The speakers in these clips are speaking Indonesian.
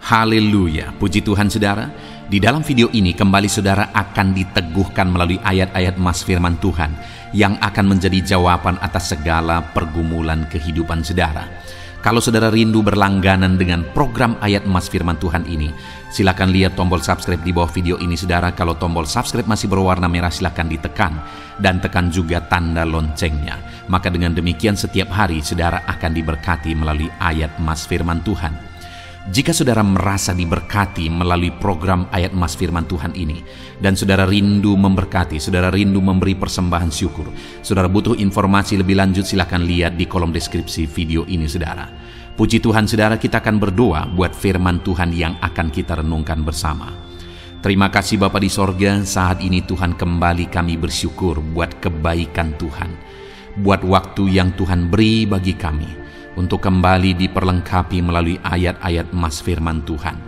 Haleluya, puji Tuhan saudara. Di dalam video ini kembali saudara akan diteguhkan melalui ayat-ayat emas firman Tuhan yang akan menjadi jawaban atas segala pergumulan kehidupan saudara. Kalau saudara rindu berlangganan dengan program ayat emas firman Tuhan ini, silakan lihat tombol subscribe di bawah video ini saudara. Kalau tombol subscribe masih berwarna merah, silakan ditekan dan tekan juga tanda loncengnya. Maka dengan demikian setiap hari saudara akan diberkati melalui ayat emas firman Tuhan. Jika saudara merasa diberkati melalui program ayat emas firman Tuhan ini, dan saudara rindu memberkati, saudara rindu memberi persembahan syukur, saudara butuh informasi lebih lanjut, silakan lihat di kolom deskripsi video ini saudara. Puji Tuhan saudara, kita akan berdoa buat firman Tuhan yang akan kita renungkan bersama. Terima kasih Bapa di sorga, saat ini Tuhan kembali kami bersyukur buat kebaikan Tuhan, buat waktu yang Tuhan beri bagi kami untuk kembali diperlengkapi melalui ayat-ayat emas firman Tuhan.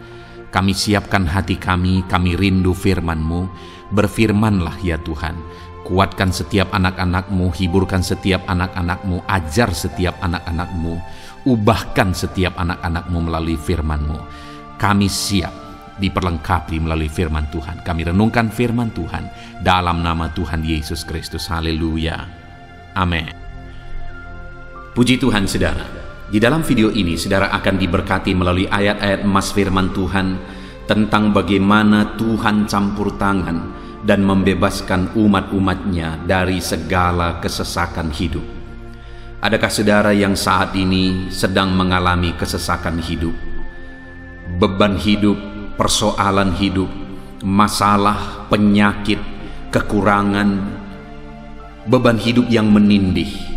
Kami siapkan hati kami rindu firman-Mu. Berfirmanlah ya Tuhan. Kuatkan setiap anak-anak-Mu, hiburkan setiap anak-anak-Mu, ajar setiap anak-anak-Mu, ubahkan setiap anak-anak-Mu melalui firman-Mu. Kami siap diperlengkapi melalui firman Tuhan. Kami renungkan firman Tuhan dalam nama Tuhan Yesus Kristus. Haleluya. Amin. Puji Tuhan saudara, di dalam video ini saudara akan diberkati melalui ayat-ayat emas firman Tuhan tentang bagaimana Tuhan campur tangan dan membebaskan umat-umatnya dari segala kesesakan hidup. Adakah saudara yang saat ini sedang mengalami kesesakan hidup? Beban hidup, persoalan hidup, masalah, penyakit, kekurangan, beban hidup yang menindih,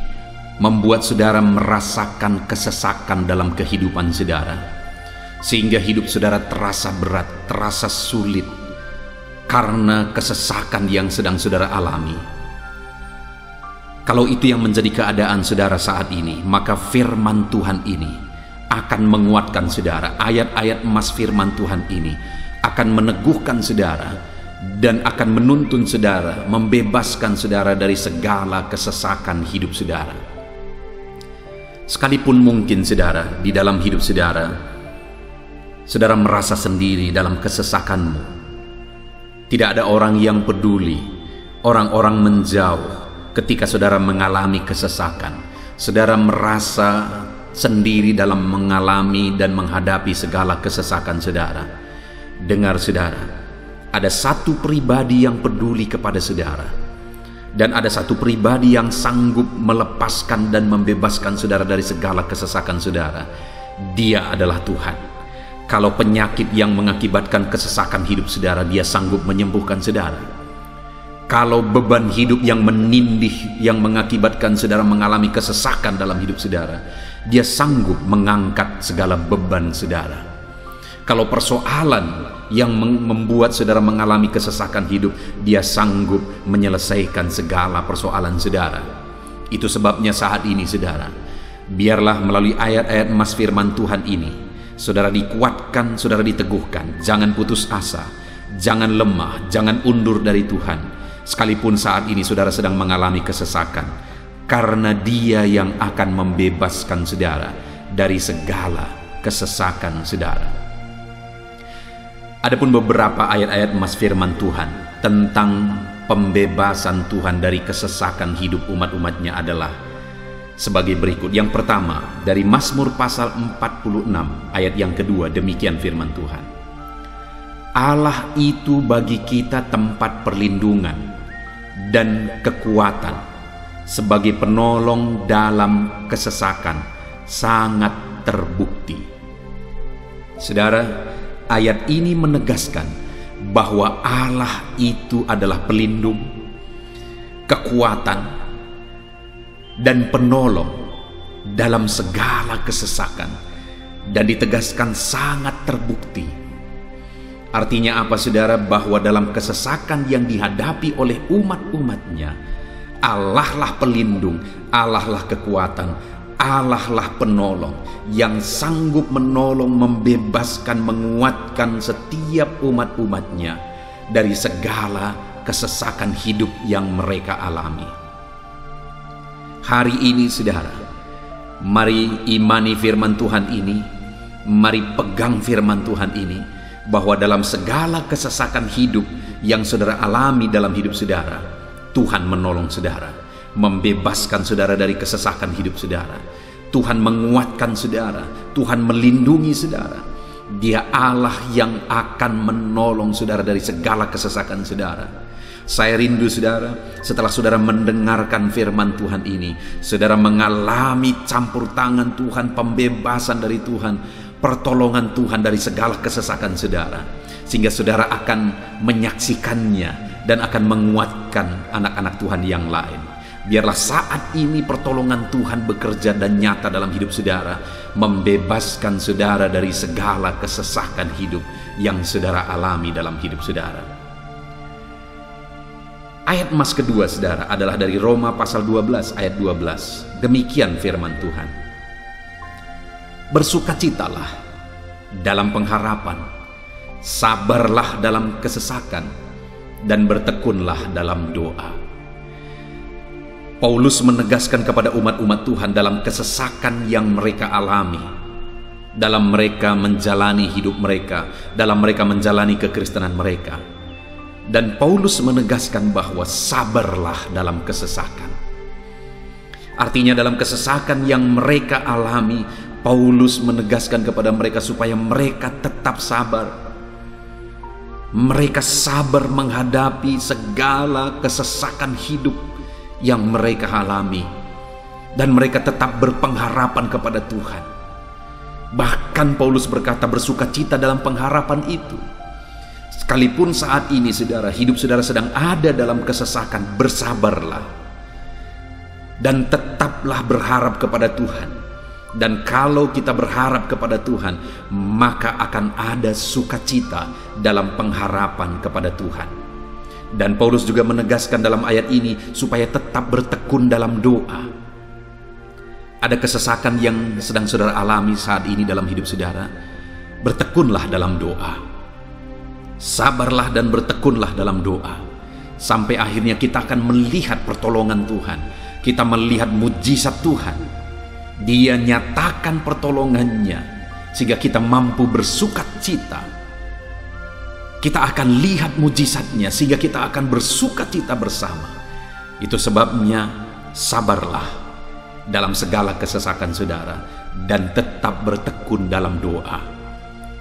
membuat saudara merasakan kesesakan dalam kehidupan saudara, sehingga hidup saudara terasa berat, terasa sulit karena kesesakan yang sedang saudara alami. Kalau itu yang menjadi keadaan saudara saat ini, maka firman Tuhan ini akan menguatkan saudara. Ayat-ayat emas firman Tuhan ini akan meneguhkan saudara dan akan menuntun saudara, membebaskan saudara dari segala kesesakan hidup saudara. Sekalipun mungkin saudara, di dalam hidup saudara, saudara merasa sendiri dalam kesesakanmu. Tidak ada orang yang peduli, orang-orang menjauh ketika saudara mengalami kesesakan. Saudara merasa sendiri dalam mengalami dan menghadapi segala kesesakan saudara. Dengar saudara, ada satu pribadi yang peduli kepada saudara. Dan ada satu pribadi yang sanggup melepaskan dan membebaskan saudara dari segala kesesakan saudara. Dia adalah Tuhan. Kalau penyakit yang mengakibatkan kesesakan hidup saudara, Dia sanggup menyembuhkan saudara. Kalau beban hidup yang menindih, yang mengakibatkan saudara mengalami kesesakan dalam hidup saudara, Dia sanggup mengangkat segala beban saudara. Kalau persoalan yang membuat saudara mengalami kesesakan hidup, Dia sanggup menyelesaikan segala persoalan saudara. Itu sebabnya saat ini saudara, biarlah melalui ayat-ayat emas firman Tuhan ini, saudara dikuatkan, saudara diteguhkan. Jangan putus asa, jangan lemah, jangan undur dari Tuhan. Sekalipun saat ini saudara sedang mengalami kesesakan, karena Dia yang akan membebaskan saudara dari segala kesesakan saudara. Adapun beberapa ayat-ayat emas firman Tuhan tentang pembebasan Tuhan dari kesesakan hidup umat-umatnya adalah sebagai berikut. Yang pertama, dari Mazmur pasal 46 ayat yang kedua, demikian firman Tuhan. Allah itu bagi kita tempat perlindungan dan kekuatan, sebagai penolong dalam kesesakan sangat terbukti. Saudara, ayat ini menegaskan bahwa Allah itu adalah pelindung, kekuatan, dan penolong dalam segala kesesakan, dan ditegaskan sangat terbukti. Artinya apa saudara? Bahwa dalam kesesakan yang dihadapi oleh umat-umatnya, Allah lah pelindung, Allah lah kekuatan, Allah lah penolong yang sanggup menolong, membebaskan, menguatkan setiap umat-umatnya dari segala kesesakan hidup yang mereka alami. Hari ini saudara, mari imani firman Tuhan ini, Mari pegang firman Tuhan ini, bahwa dalam segala kesesakan hidup yang saudara alami dalam hidup saudara, Tuhan menolong saudara, membebaskan saudara dari kesesakan hidup saudara. Tuhan menguatkan saudara, Tuhan melindungi saudara. Dia Allah yang akan menolong saudara dari segala kesesakan saudara. Saya rindu saudara, setelah saudara mendengarkan firman Tuhan ini, saudara mengalami campur tangan Tuhan, pembebasan dari Tuhan, pertolongan Tuhan dari segala kesesakan saudara, sehingga saudara akan menyaksikannya dan akan menguatkan anak-anak Tuhan yang lain. Biarlah saat ini pertolongan Tuhan bekerja dan nyata dalam hidup saudara, membebaskan saudara dari segala kesesakan hidup yang saudara alami dalam hidup saudara. Ayat emas kedua saudara adalah dari Roma pasal 12 ayat 12. Demikian firman Tuhan. Bersukacitalah dalam pengharapan, sabarlah dalam kesesakan, dan bertekunlah dalam doa. Paulus menegaskan kepada umat-umat Tuhan dalam kesesakan yang mereka alami, dalam mereka menjalani hidup mereka, dalam mereka menjalani kekristenan mereka. Dan Paulus menegaskan bahwa sabarlah dalam kesesakan. Artinya dalam kesesakan yang mereka alami, Paulus menegaskan kepada mereka supaya mereka tetap sabar. Mereka sabar menghadapi segala kesesakan hidup yang mereka alami, dan mereka tetap berpengharapan kepada Tuhan. Bahkan Paulus berkata bersukacita dalam pengharapan itu. Sekalipun saat ini saudara, hidup saudara sedang ada dalam kesesakan, bersabarlah dan tetaplah berharap kepada Tuhan. Dan kalau kita berharap kepada Tuhan, maka akan ada sukacita dalam pengharapan kepada Tuhan. Dan Paulus juga menegaskan dalam ayat ini supaya tetap bertekun dalam doa. Ada kesesakan yang sedang saudara alami saat ini dalam hidup saudara, bertekunlah dalam doa. Sabarlah dan bertekunlah dalam doa, sampai akhirnya kita akan melihat pertolongan Tuhan. Kita melihat mujizat Tuhan. Dia nyatakan pertolongannya sehingga kita mampu bersukacita. Kita akan lihat mujizatnya sehingga kita akan bersukacita bersama. Itu sebabnya sabarlah dalam segala kesesakan saudara dan tetap bertekun dalam doa.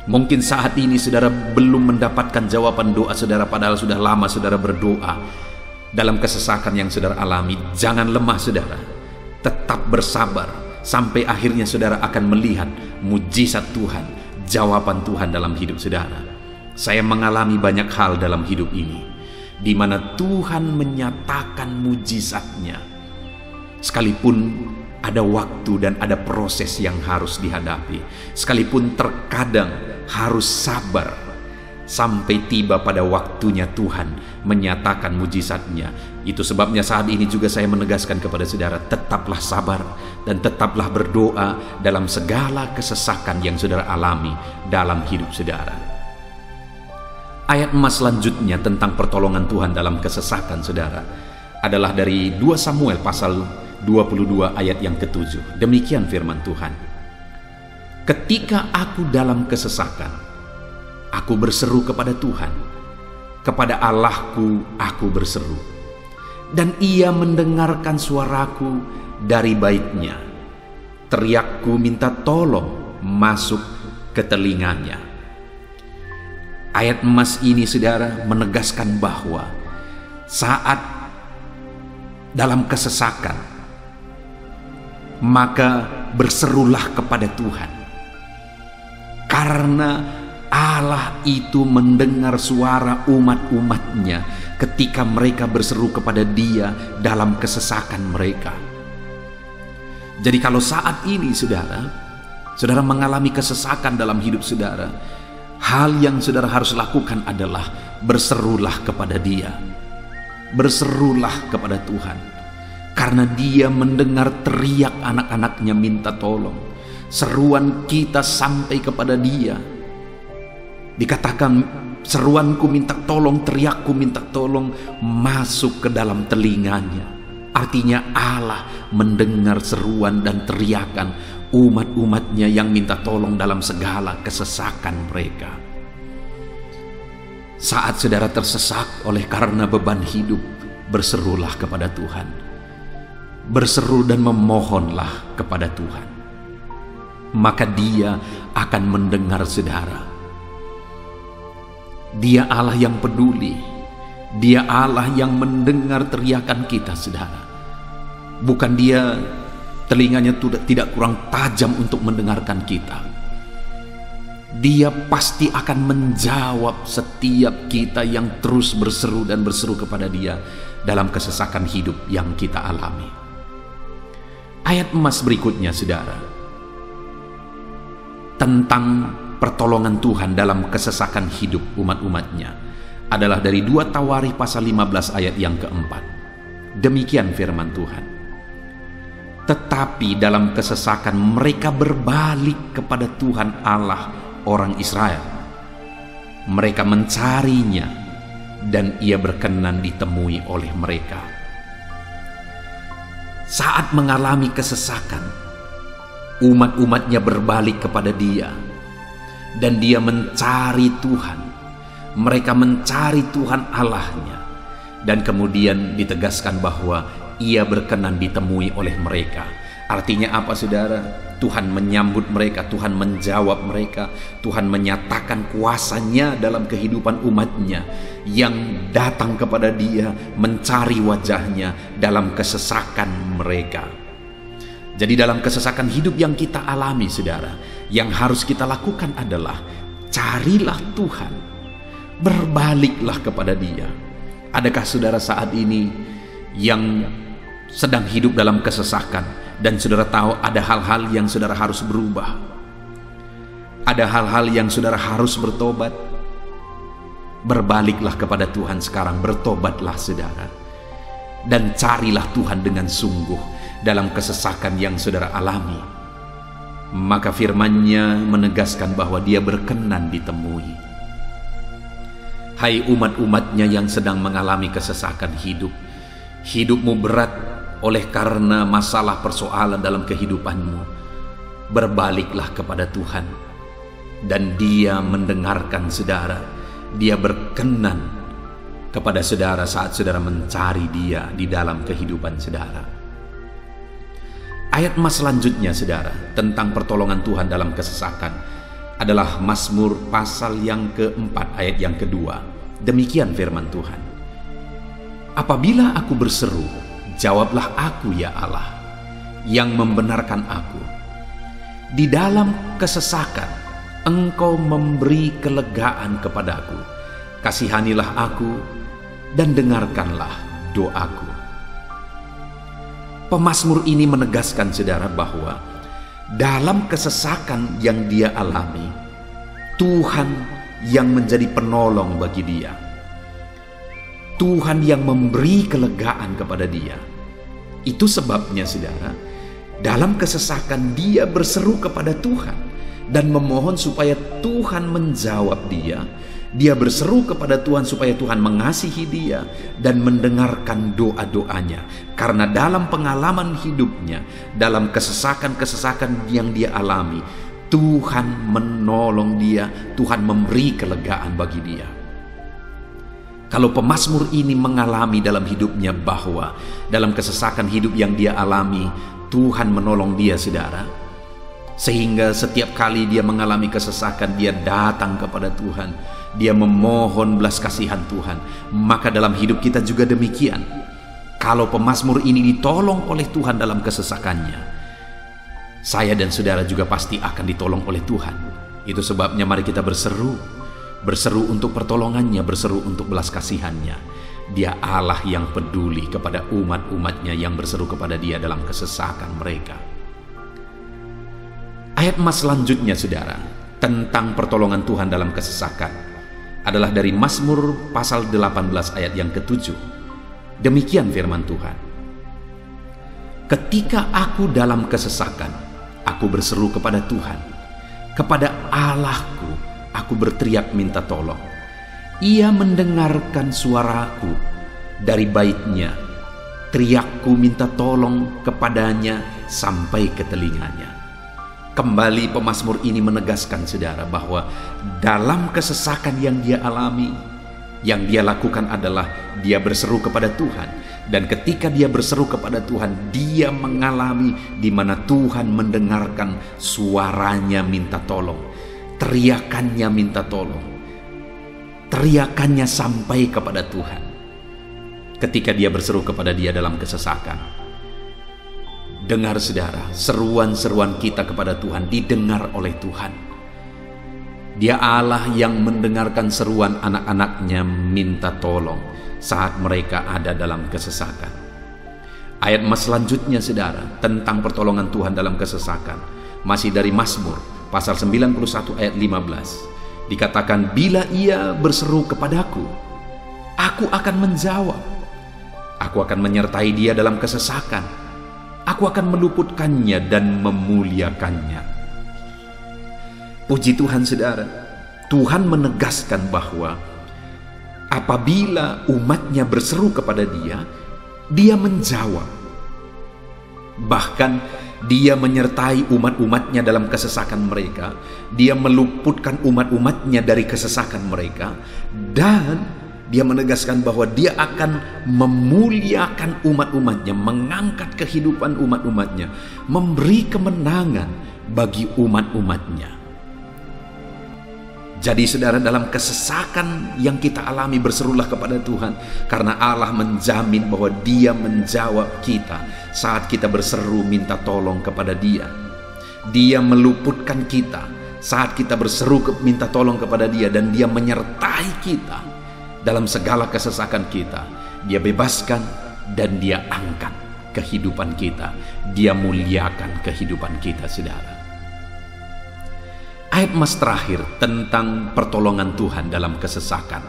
Mungkin saat ini saudara belum mendapatkan jawaban doa saudara, padahal sudah lama saudara berdoa dalam kesesakan yang saudara alami. Jangan lemah saudara, tetap bersabar sampai akhirnya saudara akan melihat mujizat Tuhan, jawaban Tuhan dalam hidup saudara. Saya mengalami banyak hal dalam hidup ini, di mana Tuhan menyatakan mujizatnya. Sekalipun ada waktu dan ada proses yang harus dihadapi, sekalipun terkadang harus sabar, sampai tiba pada waktunya Tuhan menyatakan mujizatnya. Itu sebabnya saat ini juga saya menegaskan kepada saudara, tetaplah sabar dan tetaplah berdoa dalam segala kesesakan yang saudara alami dalam hidup saudara. Ayat emas selanjutnya tentang pertolongan Tuhan dalam kesesakan saudara adalah dari 2 Samuel pasal 22 ayat yang ke-7. Demikian firman Tuhan. Ketika aku dalam kesesakan, aku berseru kepada Tuhan, kepada Allahku aku berseru, dan Ia mendengarkan suaraku dari baitnya. Teriakku minta tolong masuk ke telinganya. Ayat emas ini saudara menegaskan bahwa saat dalam kesesakan, maka berserulah kepada Tuhan, karena Allah itu mendengar suara umat-umatnya ketika mereka berseru kepada Dia dalam kesesakan mereka. Jadi kalau saat ini saudara mengalami kesesakan dalam hidup saudara, hal yang saudara harus lakukan adalah berserulah kepada Dia. Berserulah kepada Tuhan, karena Dia mendengar teriak anak-anaknya minta tolong. Seruan kita sampai kepada Dia. Dikatakan seruanku minta tolong, teriakku minta tolong masuk ke dalam telinganya. Artinya Allah mendengar seruan dan teriakan umat-umatnya yang minta tolong dalam segala kesesakan mereka. Saat saudara tersesak oleh karena beban hidup, berserulah kepada Tuhan. Berseru dan memohonlah kepada Tuhan. Maka Dia akan mendengar saudara. Dia Allah yang peduli. Dia Allah yang mendengar teriakan kita, saudara. Bukan Dia telinganya tidak kurang tajam untuk mendengarkan kita. Dia pasti akan menjawab setiap kita yang terus berseru dan berseru kepada Dia dalam kesesakan hidup yang kita alami. Ayat emas berikutnya, saudara, tentang pertolongan Tuhan dalam kesesakan hidup umat-umatnya adalah dari 2 Tawarikh pasal 15 ayat yang keempat. Demikian firman Tuhan. Tetapi dalam kesesakan mereka berbalik kepada Tuhan Allah orang Israel. Mereka mencarinya dan Ia berkenan ditemui oleh mereka. Saat mengalami kesesakan, umat-umatnya berbalik kepada Dia dan Dia mencari Tuhan. Mereka mencari Tuhan Allahnya, dan kemudian ditegaskan bahwa Ia berkenan ditemui oleh mereka. Artinya apa, saudara? Tuhan menyambut mereka, Tuhan menjawab mereka, Tuhan menyatakan kuasa-Nya dalam kehidupan umatnya yang datang kepada Dia, mencari wajah-Nya dalam kesesakan mereka. Jadi dalam kesesakan hidup yang kita alami, saudara, yang harus kita lakukan adalah carilah Tuhan, berbaliklah kepada Dia. Adakah saudara saat ini yang sedang hidup dalam kesesakan dan saudara tahu ada hal-hal yang saudara harus berubah, ada hal-hal yang saudara harus bertobat? Berbaliklah kepada Tuhan sekarang, bertobatlah saudara, dan carilah Tuhan dengan sungguh dalam kesesakan yang saudara alami. Maka firman-Nya menegaskan bahwa Dia berkenan ditemui. Hai umat-umatnya yang sedang mengalami kesesakan hidup, hidupmu berat oleh karena masalah persoalan dalam kehidupanmu, berbaliklah kepada Tuhan dan Dia mendengarkan saudara. Dia berkenan kepada saudara saat saudara mencari Dia di dalam kehidupan saudara. Ayat emas selanjutnya, saudara, tentang pertolongan Tuhan dalam kesesakan adalah Mazmur pasal yang keempat ayat yang kedua. Demikian firman Tuhan. Apabila aku berseru, jawablah aku ya Allah, yang membenarkan aku. Di dalam kesesakan, Engkau memberi kelegaan kepadaku. Kasihanilah aku dan dengarkanlah doaku. Pemazmur ini menegaskan, saudara, bahwa dalam kesesakan yang dia alami, Tuhan yang menjadi penolong bagi dia. Tuhan yang memberi kelegaan kepada dia. Itu sebabnya, saudara, dalam kesesakan dia berseru kepada Tuhan dan memohon supaya Tuhan menjawab dia. Dia berseru kepada Tuhan supaya Tuhan mengasihi dia dan mendengarkan doa-doanya. Karena dalam pengalaman hidupnya, dalam kesesakan-kesesakan yang dia alami, Tuhan menolong dia, Tuhan memberi kelegaan bagi dia. Kalau pemazmur ini mengalami dalam hidupnya bahwa dalam kesesakan hidup yang dia alami, Tuhan menolong dia, saudara, sehingga setiap kali dia mengalami kesesakan, dia datang kepada Tuhan, dia memohon belas kasihan Tuhan. Maka dalam hidup kita juga demikian. Kalau pemazmur ini ditolong oleh Tuhan dalam kesesakannya, saya dan saudara juga pasti akan ditolong oleh Tuhan. Itu sebabnya mari kita berseru untuk pertolongannya, berseru untuk belas kasihannya. Dia Allah yang peduli kepada umat-umatnya yang berseru kepada dia dalam kesesakan mereka. Ayat emas selanjutnya, saudara, tentang pertolongan Tuhan dalam kesesakan adalah dari Mazmur pasal 18 ayat yang ke-7. Demikian firman Tuhan. Ketika aku dalam kesesakan, aku berseru kepada Tuhan, kepada Allahku aku berteriak minta tolong. Ia mendengarkan suaraku dari baitnya, teriakku minta tolong kepadanya sampai ke telinganya. Kembali pemazmur ini menegaskan saudara bahwa dalam kesesakan yang dia alami, yang dia lakukan adalah dia berseru kepada Tuhan. Dan ketika dia berseru kepada Tuhan, dia mengalami di mana Tuhan mendengarkan suaranya minta tolong, teriakannya minta tolong, teriakannya sampai kepada Tuhan. Ketika dia berseru kepada dia dalam kesesakan, dengar saudara, seruan-seruan kita kepada Tuhan didengar oleh Tuhan. Dia Allah yang mendengarkan seruan anak-anaknya minta tolong saat mereka ada dalam kesesakan. Ayat selanjutnya saudara, tentang pertolongan Tuhan dalam kesesakan, masih dari Mazmur pasal 91 ayat 15. Dikatakan, bila ia berseru kepadaku, aku akan menjawab. Aku akan menyertai dia dalam kesesakan. Aku akan meluputkannya dan memuliakannya. Puji Tuhan saudara, Tuhan menegaskan bahwa apabila umatnya berseru kepada dia, dia menjawab. Bahkan dia menyertai umat-umatnya dalam kesesakan mereka. Dia meluputkan umat-umatnya dari kesesakan mereka. Dan dia menegaskan bahwa dia akan memuliakan umat-umatnya, mengangkat kehidupan umat-umatnya, memberi kemenangan bagi umat-umatnya. Jadi saudara, dalam kesesakan yang kita alami, berserulah kepada Tuhan, karena Allah menjamin bahwa dia menjawab kita saat kita berseru minta tolong kepada dia. Dia meluputkan kita saat kita berseru minta tolong kepada dia, dan dia menyertai kita dalam segala kesesakan kita. Dia bebaskan dan dia angkat kehidupan kita. Dia muliakan kehidupan kita saudara. Ayat terakhir tentang pertolongan Tuhan dalam kesesakan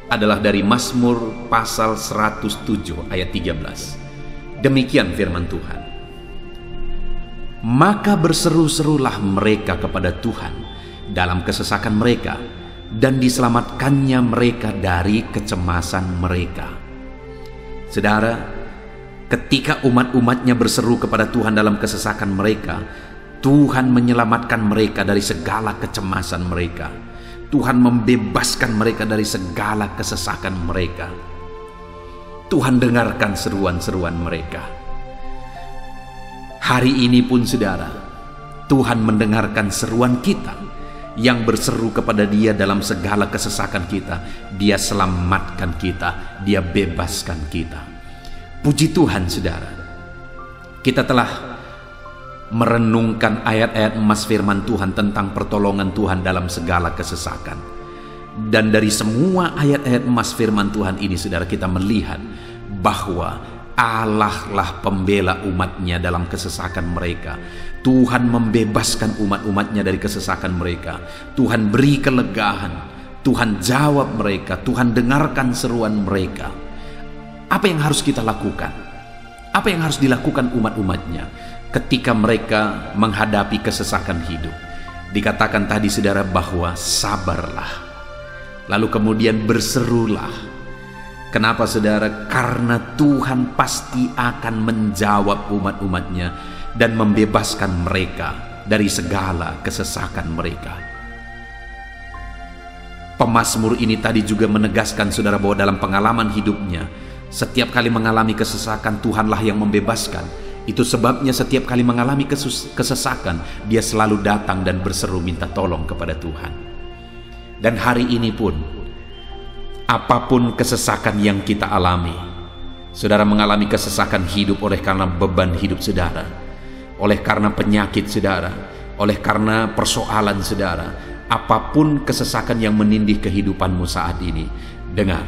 adalah dari Mazmur pasal 107 ayat 13. Demikian firman Tuhan. Maka berseru-serulah mereka kepada Tuhan dalam kesesakan mereka, dan diselamatkannya mereka dari kecemasan mereka. Saudara, ketika umat-umatnya berseru kepada Tuhan dalam kesesakan mereka, Tuhan menyelamatkan mereka dari segala kecemasan mereka. Tuhan membebaskan mereka dari segala kesesakan mereka. Tuhan dengarkan seruan-seruan mereka. Hari ini pun saudara, Tuhan mendengarkan seruan kita yang berseru kepada dia dalam segala kesesakan kita. Dia selamatkan kita, dia bebaskan kita. Puji Tuhan saudara, kita telah merenungkan ayat-ayat emas firman Tuhan tentang pertolongan Tuhan dalam segala kesesakan. Dan dari semua ayat-ayat emas firman Tuhan ini saudara, kita melihat bahwa Allah lah pembela umatnya dalam kesesakan mereka. Tuhan membebaskan umat-umatnya dari kesesakan mereka. Tuhan beri kelegaan, Tuhan jawab mereka, Tuhan dengarkan seruan mereka. Apa yang harus kita lakukan? Apa yang harus dilakukan umat-umatnya ketika mereka menghadapi kesesakan hidup? Dikatakan tadi saudara bahwa sabarlah, lalu kemudian berserulah. Kenapa saudara? Karena Tuhan pasti akan menjawab umat-umatnya dan membebaskan mereka dari segala kesesakan mereka. Pemazmur ini tadi juga menegaskan saudara bahwa dalam pengalaman hidupnya, setiap kali mengalami kesesakan, Tuhanlah yang membebaskan. Itu sebabnya setiap kali mengalami kesesakan, dia selalu datang dan berseru minta tolong kepada Tuhan. Dan hari ini pun, apapun kesesakan yang kita alami, saudara mengalami kesesakan hidup oleh karena beban hidup saudara, oleh karena penyakit saudara, oleh karena persoalan saudara, apapun kesesakan yang menindih kehidupanmu saat ini, dengar,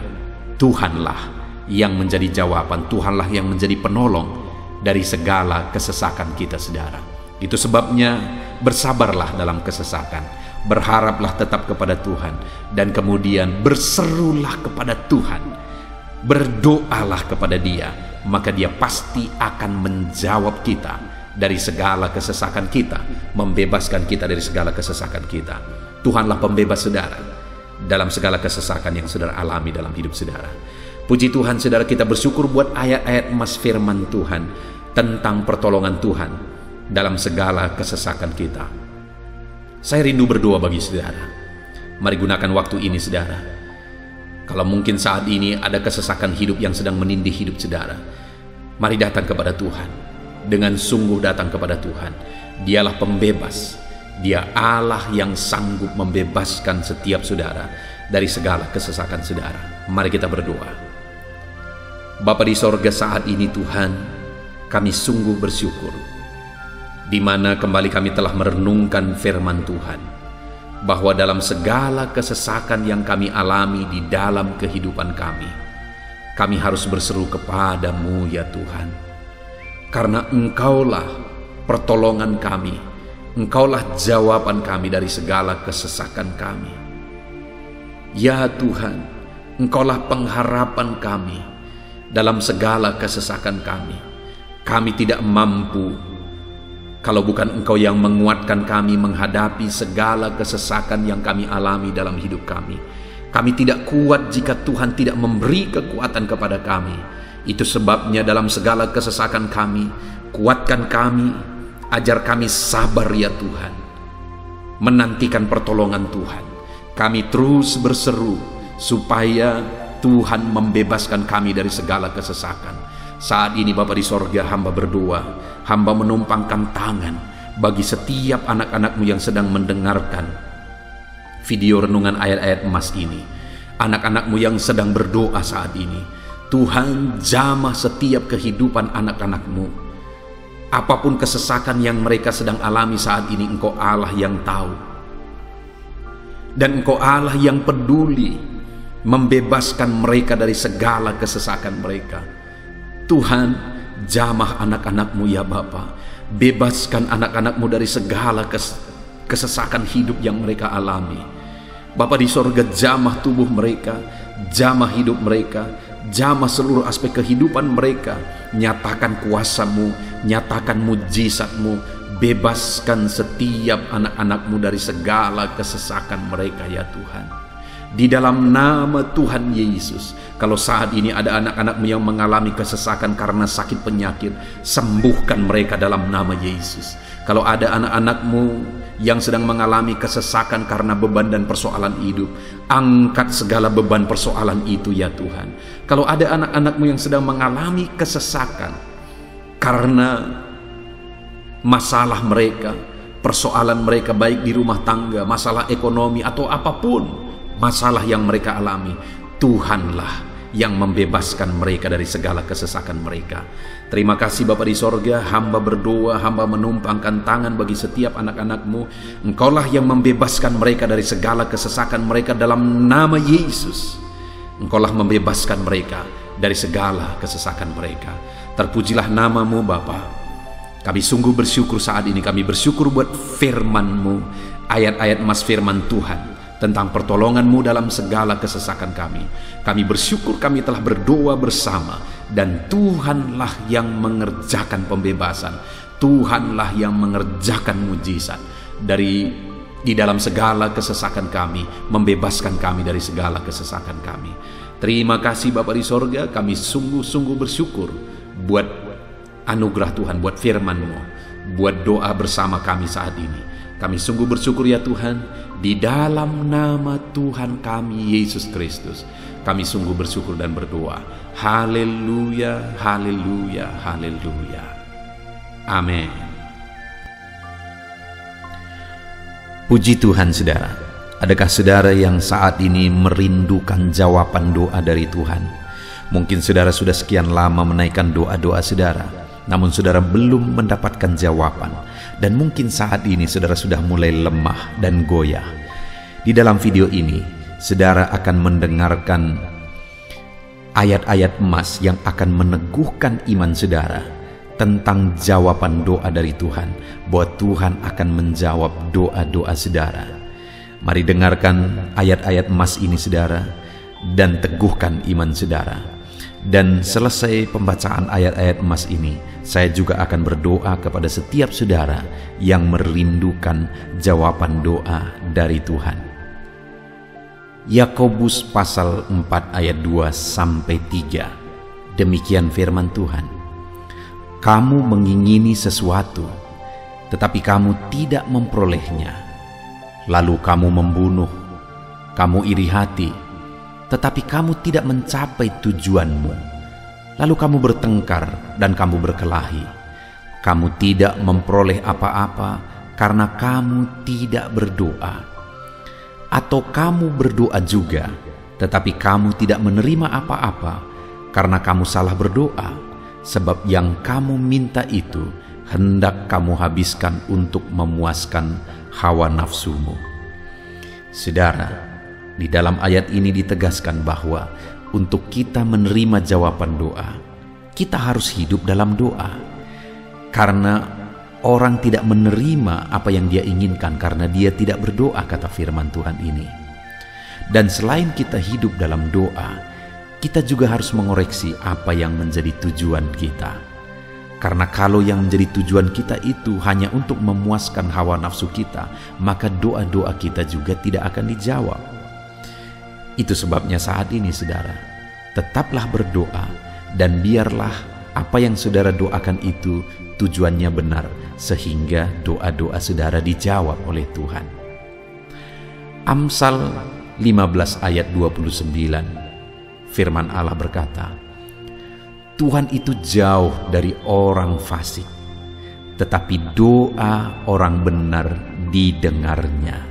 Tuhanlah yang menjadi jawaban, Tuhanlah yang menjadi penolong dari segala kesesakan kita saudara. Itu sebabnya bersabarlah dalam kesesakan, berharaplah tetap kepada Tuhan, dan kemudian berserulah kepada Tuhan, berdoalah kepada dia, maka dia pasti akan menjawab kita dari segala kesesakan kita, membebaskan kita dari segala kesesakan kita. Tuhanlah pembebas saudara dalam segala kesesakan yang saudara alami dalam hidup saudara. Puji Tuhan saudara, kita bersyukur buat ayat-ayat emas firman Tuhan tentang pertolongan Tuhan dalam segala kesesakan kita. Saya rindu berdoa bagi saudara. Mari gunakan waktu ini saudara. Kalau mungkin saat ini ada kesesakan hidup yang sedang menindih hidup saudara, mari datang kepada Tuhan. Dengan sungguh datang kepada Tuhan. Dialah pembebas. Dia Allah yang sanggup membebaskan setiap saudara dari segala kesesakan saudara. Mari kita berdoa. Bapa di sorga, saat ini Tuhan, kami sungguh bersyukur di mana kembali kami telah merenungkan firman Tuhan, bahwa dalam segala kesesakan yang kami alami di dalam kehidupan kami harus berseru kepadamu ya Tuhan, karena Engkaulah pertolongan kami, Engkaulah jawaban kami dari segala kesesakan kami. Ya Tuhan, Engkaulah pengharapan kami dalam segala kesesakan kami. Kami tidak mampu kalau bukan Engkau yang menguatkan kami menghadapi segala kesesakan yang kami alami dalam hidup kami. Kami tidak kuat jika Tuhan tidak memberi kekuatan kepada kami. Itu sebabnya dalam segala kesesakan kami, kuatkan kami, ajar kami sabar ya Tuhan, menantikan pertolongan Tuhan. Kami terus berseru supaya Tuhan membebaskan kami dari segala kesesakan. Saat ini Bapa di sorga, hamba berdoa, hamba menumpangkan tangan bagi setiap anak-anak-Mu yang sedang mendengarkan video renungan ayat-ayat emas ini. Anak-anak-Mu yang sedang berdoa saat ini, Tuhan jamah setiap kehidupan anak-anak-Mu. Apapun kesesakan yang mereka sedang alami saat ini, Engkau Allah yang tahu. Dan Engkau Allah yang peduli membebaskan mereka dari segala kesesakan mereka. Tuhan, jamah anak-anak-Mu ya Bapa. Bebaskan anak-anak-Mu dari segala kesesakan hidup yang mereka alami. Bapa di sorga, jamah tubuh mereka, jamah hidup mereka, jamah seluruh aspek kehidupan mereka. Nyatakan kuasa-Mu, nyatakan mujizat-Mu. Bebaskan setiap anak-anak-Mu dari segala kesesakan mereka ya Tuhan. Di dalam nama Tuhan Yesus, kalau saat ini ada anak-anak-Mu yang mengalami kesesakan karena sakit penyakit, sembuhkan mereka dalam nama Yesus. Kalau ada anak-anak-Mu yang sedang mengalami kesesakan karena beban dan persoalan hidup, angkat segala beban persoalan itu ya Tuhan. Kalau ada anak-anak-Mu yang sedang mengalami kesesakan karena masalah mereka, persoalan mereka baik di rumah tangga, masalah ekonomi atau apapun masalah yang mereka alami, Tuhanlah yang membebaskan mereka dari segala kesesakan mereka. Terima kasih Bapa di sorga, hamba berdoa, hamba menumpangkan tangan bagi setiap anak-anak-Mu. Engkaulah yang membebaskan mereka dari segala kesesakan mereka dalam nama Yesus. Engkaulah membebaskan mereka dari segala kesesakan mereka. Terpujilah nama-Mu Bapa. Kami sungguh bersyukur saat ini, kami bersyukur buat firman-Mu, ayat-ayat emas firman Tuhan tentang pertolongan-Mu dalam segala kesesakan kami. Kami bersyukur kami telah berdoa bersama, dan Tuhanlah yang mengerjakan pembebasan, Tuhanlah yang mengerjakan mujizat di dalam segala kesesakan kami, membebaskan kami dari segala kesesakan kami. Terima kasih Bapa di sorga, kami sungguh-sungguh bersyukur buat anugerah Tuhan, buat firman-Mu, buat doa bersama kami saat ini. Kami sungguh bersyukur ya Tuhan, di dalam nama Tuhan kami Yesus Kristus, kami sungguh bersyukur dan berdoa. Haleluya, haleluya, haleluya. Amin. Puji Tuhan saudara. Adakah saudara yang saat ini merindukan jawaban doa dari Tuhan? Mungkin saudara sudah sekian lama menaikkan doa-doa saudara, namun saudara belum mendapatkan jawaban. Dan mungkin saat ini saudara sudah mulai lemah dan goyah. Di dalam video ini, saudara akan mendengarkan ayat-ayat emas yang akan meneguhkan iman saudara tentang jawaban doa dari Tuhan, bahwa Tuhan akan menjawab doa-doa saudara. Mari dengarkan ayat-ayat emas ini saudara, dan teguhkan iman saudara. Dan selesai pembacaan ayat-ayat emas ini, saya juga akan berdoa kepada setiap saudara yang merindukan jawaban doa dari Tuhan. Yakobus pasal 4 ayat 2-3. Demikian firman Tuhan. Kamu mengingini sesuatu, tetapi kamu tidak memperolehnya. Lalu kamu membunuh, kamu iri hati, tetapi kamu tidak mencapai tujuanmu. Lalu kamu bertengkar dan kamu berkelahi. Kamu tidak memperoleh apa-apa karena kamu tidak berdoa. Atau kamu berdoa juga, tetapi kamu tidak menerima apa-apa karena kamu salah berdoa, sebab yang kamu minta itu hendak kamu habiskan untuk memuaskan hawa nafsumu. Saudara, di dalam ayat ini ditegaskan bahwa untuk kita menerima jawaban doa, kita harus hidup dalam doa. Karena orang tidak menerima apa yang dia inginkan karena dia tidak berdoa, kata firman Tuhan ini. Dan selain kita hidup dalam doa, kita juga harus mengoreksi apa yang menjadi tujuan kita. Karena kalau yang menjadi tujuan kita itu hanya untuk memuaskan hawa nafsu kita, maka doa-doa kita juga tidak akan dijawab. Itu sebabnya saat ini saudara, tetaplah berdoa dan biarlah apa yang saudara doakan itu tujuannya benar, sehingga doa-doa saudara dijawab oleh Tuhan. Amsal 15 ayat 29, firman Allah berkata, Tuhan itu jauh dari orang fasik, tetapi doa orang benar didengarnya.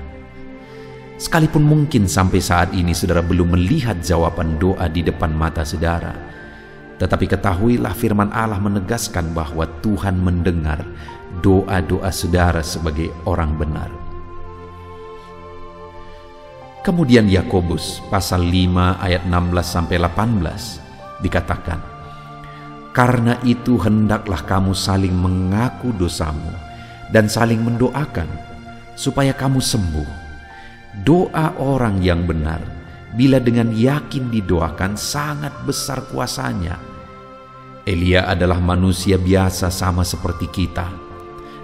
Sekalipun mungkin sampai saat ini saudara belum melihat jawaban doa di depan mata saudara, tetapi ketahuilah firman Allah menegaskan bahwa Tuhan mendengar doa-doa saudara sebagai orang benar. Kemudian Yakobus pasal 5 ayat 16-18 dikatakan, karena itu hendaklah kamu saling mengaku dosamu dan saling mendoakan supaya kamu sembuh. Doa orang yang benar bila dengan yakin didoakan sangat besar kuasanya. Elia adalah manusia biasa sama seperti kita,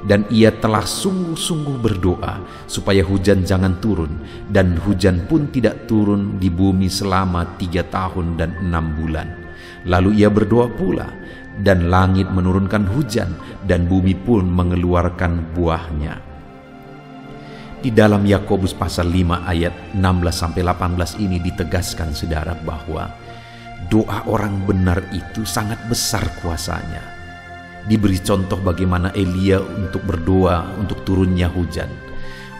dan ia telah sungguh-sungguh berdoa supaya hujan jangan turun, dan hujan pun tidak turun di bumi selama 3 tahun dan 6 bulan. Lalu ia berdoa pula, dan langit menurunkan hujan, dan bumi pun mengeluarkan buahnya. Di dalam Yakobus pasal 5 ayat 16-18 ini ditegaskan saudara bahwa doa orang benar itu sangat besar kuasanya. Diberi contoh bagaimana Elia untuk berdoa untuk turunnya hujan,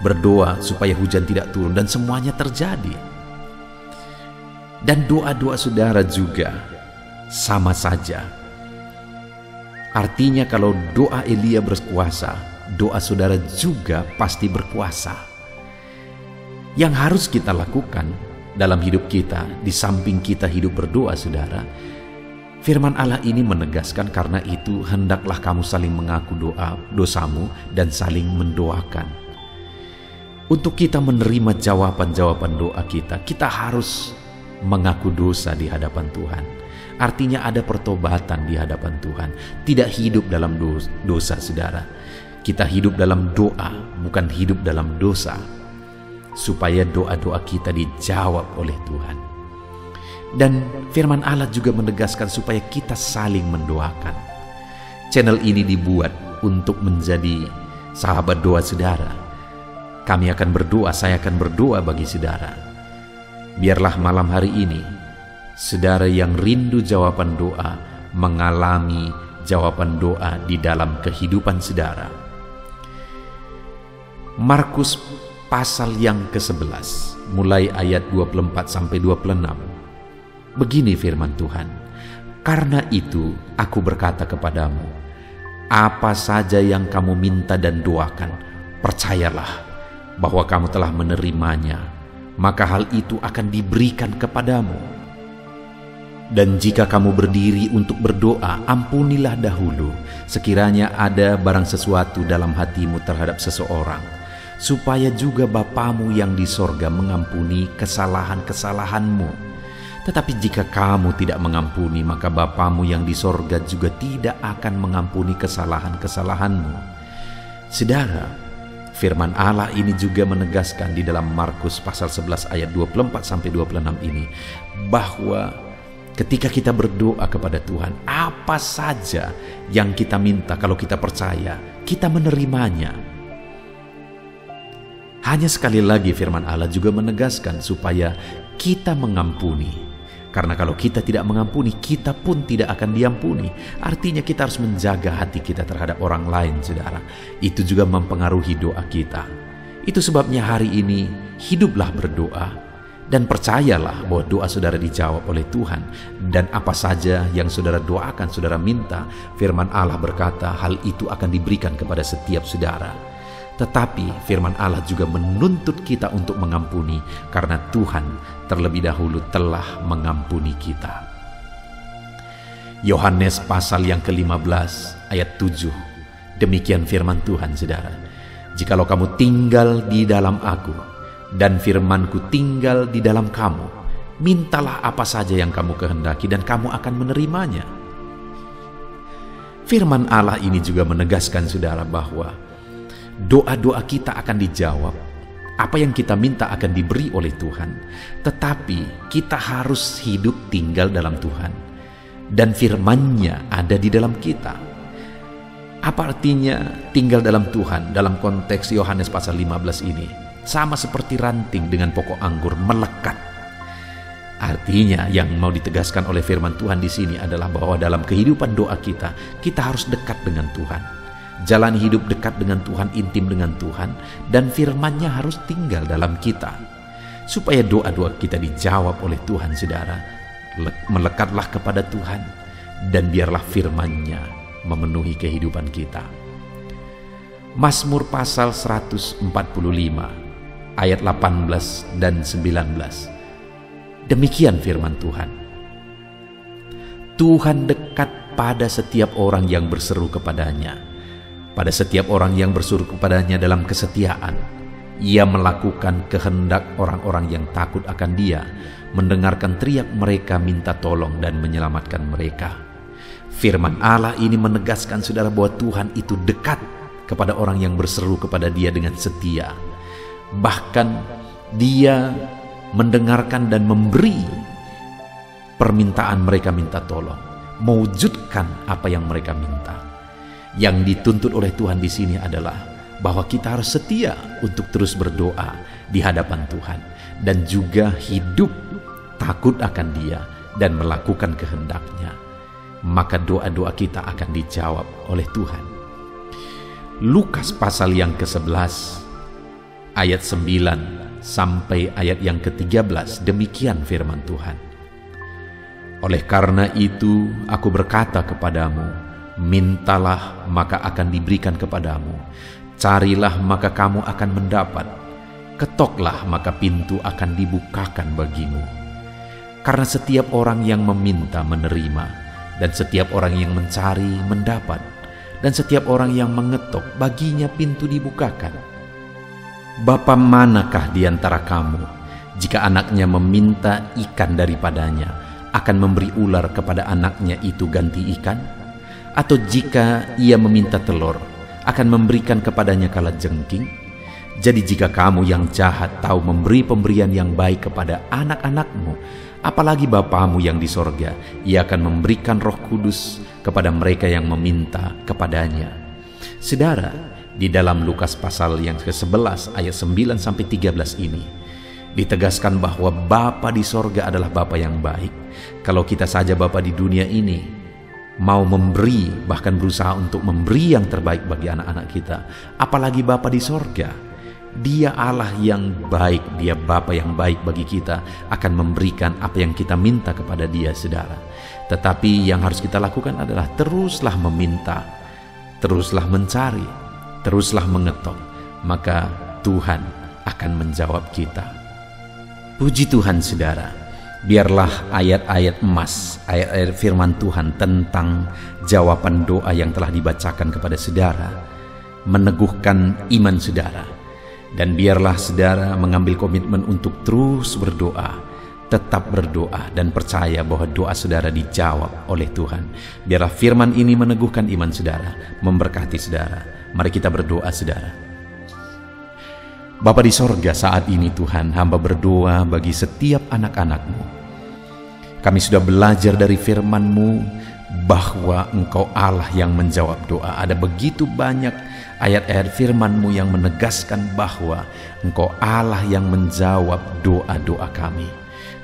berdoa supaya hujan tidak turun, dan semuanya terjadi. Dan doa-doa saudara juga sama saja. Artinya kalau doa Elia berkuasa, doa saudara juga pasti berkuasa. Yang harus kita lakukan dalam hidup kita, di samping kita hidup berdoa saudara, firman Allah ini menegaskan, karena itu hendaklah kamu saling mengaku dosamu dan saling mendoakan. Untuk kita menerima jawaban-jawaban doa kita, kita harus mengaku dosa di hadapan Tuhan. Artinya ada pertobatan di hadapan Tuhan. Tidak hidup dalam dosa saudara. Kita hidup dalam doa, bukan hidup dalam dosa, supaya doa-doa kita dijawab oleh Tuhan. Dan firman Allah juga menegaskan supaya kita saling mendoakan. Channel ini dibuat untuk menjadi sahabat doa saudara. Kami akan berdoa, saya akan berdoa bagi saudara. Biarlah malam hari ini saudara yang rindu jawaban doa mengalami jawaban doa di dalam kehidupan saudara. Markus pasal yang ke-11 mulai ayat 24-26. Begini firman Tuhan, karena itu aku berkata kepadamu, apa saja yang kamu minta dan doakan, percayalah bahwa kamu telah menerimanya, maka hal itu akan diberikan kepadamu. Dan jika kamu berdiri untuk berdoa, ampunilah dahulu sekiranya ada barang sesuatu dalam hatimu terhadap seseorang, supaya juga Bapamu yang di sorga mengampuni kesalahan-kesalahanmu. Tetapi jika kamu tidak mengampuni, maka Bapamu yang di sorga juga tidak akan mengampuni kesalahan-kesalahanmu. Saudara, firman Allah ini juga menegaskan di dalam Markus pasal 11 ayat 24-26 ini, bahwa Ketika kita berdoa kepada Tuhan, apa saja yang kita minta, kalau kita percaya, kita menerimanya. Hanya sekali lagi firman Allah juga menegaskan supaya kita mengampuni. Karena kalau kita tidak mengampuni, kita pun tidak akan diampuni. Artinya kita harus menjaga hati kita terhadap orang lain, saudara. Itu juga mempengaruhi doa kita. Itu sebabnya hari ini hiduplah berdoa dan percayalah bahwa doa saudara dijawab oleh Tuhan. Dan apa saja yang saudara doakan, saudara minta, firman Allah berkata hal itu akan diberikan kepada setiap saudara. Tetapi firman Allah juga menuntut kita untuk mengampuni, karena Tuhan terlebih dahulu telah mengampuni kita. Yohanes pasal yang ke-15 ayat 7. Demikian firman Tuhan, saudara. Jikalau kamu tinggal di dalam aku dan firmanku tinggal di dalam kamu, mintalah apa saja yang kamu kehendaki dan kamu akan menerimanya. Firman Allah ini juga menegaskan, saudara, bahwa doa-doa kita akan dijawab. Apa yang kita minta akan diberi oleh Tuhan. Tetapi kita harus hidup tinggal dalam Tuhan. Dan firman-Nya ada di dalam kita. Apa artinya tinggal dalam Tuhan dalam konteks Yohanes pasal 15 ini? Sama seperti ranting dengan pokok anggur melekat. Artinya yang mau ditegaskan oleh firman Tuhan di sini adalah bahwa dalam kehidupan doa kita harus dekat dengan Tuhan. Jalani hidup dekat dengan Tuhan, intim dengan Tuhan, dan firman-Nya harus tinggal dalam kita. Supaya doa-doa kita dijawab oleh Tuhan, saudara, melekatlah kepada Tuhan, dan biarlah firman-Nya memenuhi kehidupan kita. Mazmur pasal 145, ayat 18 dan 19. Demikian firman Tuhan. Tuhan dekat pada setiap orang yang berseru kepadanya. Pada setiap orang yang berseru kepadanya dalam kesetiaan. Ia melakukan kehendak orang-orang yang takut akan Dia, mendengarkan teriak mereka minta tolong dan menyelamatkan mereka. Firman Allah ini menegaskan, saudara, bahwa Tuhan itu dekat kepada orang yang berseru kepada Dia dengan setia. Bahkan Dia mendengarkan dan memberi permintaan mereka minta tolong, mewujudkan apa yang mereka minta. Yang dituntut oleh Tuhan di sini adalah bahwa kita harus setia untuk terus berdoa di hadapan Tuhan dan juga hidup takut akan Dia dan melakukan kehendak-Nya. Maka doa-doa kita akan dijawab oleh Tuhan. Lukas pasal yang ke-11 ayat 9 sampai ayat yang ke-13, demikian firman Tuhan. Oleh karena itu aku berkata kepadamu, mintalah maka akan diberikan kepadamu, carilah maka kamu akan mendapat, ketoklah maka pintu akan dibukakan bagimu. Karena setiap orang yang meminta menerima, dan setiap orang yang mencari mendapat, dan setiap orang yang mengetok baginya pintu dibukakan. Bapa manakah di antara kamu, jika anaknya meminta ikan daripadanya, akan memberi ular kepada anaknya itu ganti ikan? Atau jika ia meminta telur, akan memberikan kepadanya kalajengking? Jadi jika kamu yang jahat tahu memberi pemberian yang baik kepada anak-anakmu, apalagi Bapamu yang di sorga, Ia akan memberikan Roh Kudus kepada mereka yang meminta kepadanya. Saudara, di dalam Lukas pasal yang ke-11 ayat 9 sampai 13 ini ditegaskan bahwa Bapa di sorga adalah Bapa yang baik. Kalau kita saja Bapa di dunia ini mau memberi, bahkan berusaha untuk memberi yang terbaik bagi anak-anak kita, apalagi Bapa di sorga. Dia Allah yang baik, Dia Bapa yang baik bagi kita, akan memberikan apa yang kita minta kepada Dia, saudara. Tetapi yang harus kita lakukan adalah teruslah meminta, teruslah mencari, teruslah mengetok, maka Tuhan akan menjawab kita. Puji Tuhan, saudara. Biarlah ayat-ayat emas, ayat-ayat firman Tuhan tentang jawaban doa yang telah dibacakan kepada saudara meneguhkan iman saudara. Dan biarlah saudara mengambil komitmen untuk terus berdoa, tetap berdoa dan percaya bahwa doa saudara dijawab oleh Tuhan. Biarlah firman ini meneguhkan iman saudara, memberkati saudara. Mari kita berdoa, saudara. Bapa di sorga, saat ini Tuhan, hamba berdoa bagi setiap anak-anak-Mu. Kami sudah belajar dari firman-Mu bahwa Engkau Allah yang menjawab doa. Ada begitu banyak ayat-ayat firman-Mu yang menegaskan bahwa Engkau Allah yang menjawab doa-doa kami.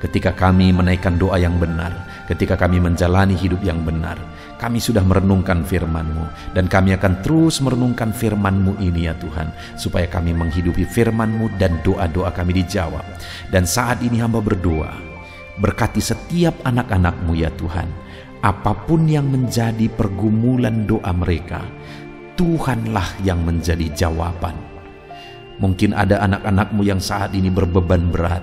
Ketika kami menaikkan doa yang benar, ketika kami menjalani hidup yang benar, kami sudah merenungkan firman-Mu, dan kami akan terus merenungkan firman-Mu ini ya Tuhan, supaya kami menghidupi firman-Mu dan doa-doa kami dijawab. Dan saat ini hamba berdoa, berkati setiap anak-anak-Mu ya Tuhan, apapun yang menjadi pergumulan doa mereka, Tuhanlah yang menjadi jawaban. Mungkin ada anak-anak-Mu yang saat ini berbeban berat,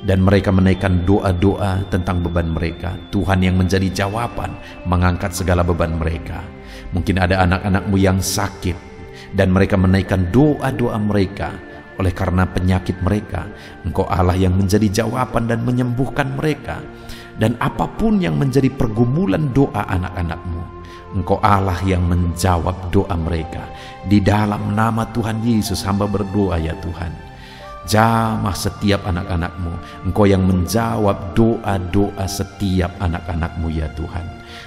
dan mereka menaikkan doa-doa tentang beban mereka. Tuhan yang menjadi jawaban, mengangkat segala beban mereka. Mungkin ada anak-anak-Mu yang sakit, dan mereka menaikkan doa-doa mereka. Oleh karena penyakit mereka, Engkau Allah yang menjadi jawaban dan menyembuhkan mereka. Dan apapun yang menjadi pergumulan doa anak-anak-Mu, Engkau Allah yang menjawab doa mereka. Di dalam nama Tuhan Yesus hamba berdoa ya Tuhan, jamah setiap anak-anak-Mu. Engkau yang menjawab doa-doa setiap anak-anak-Mu ya Tuhan.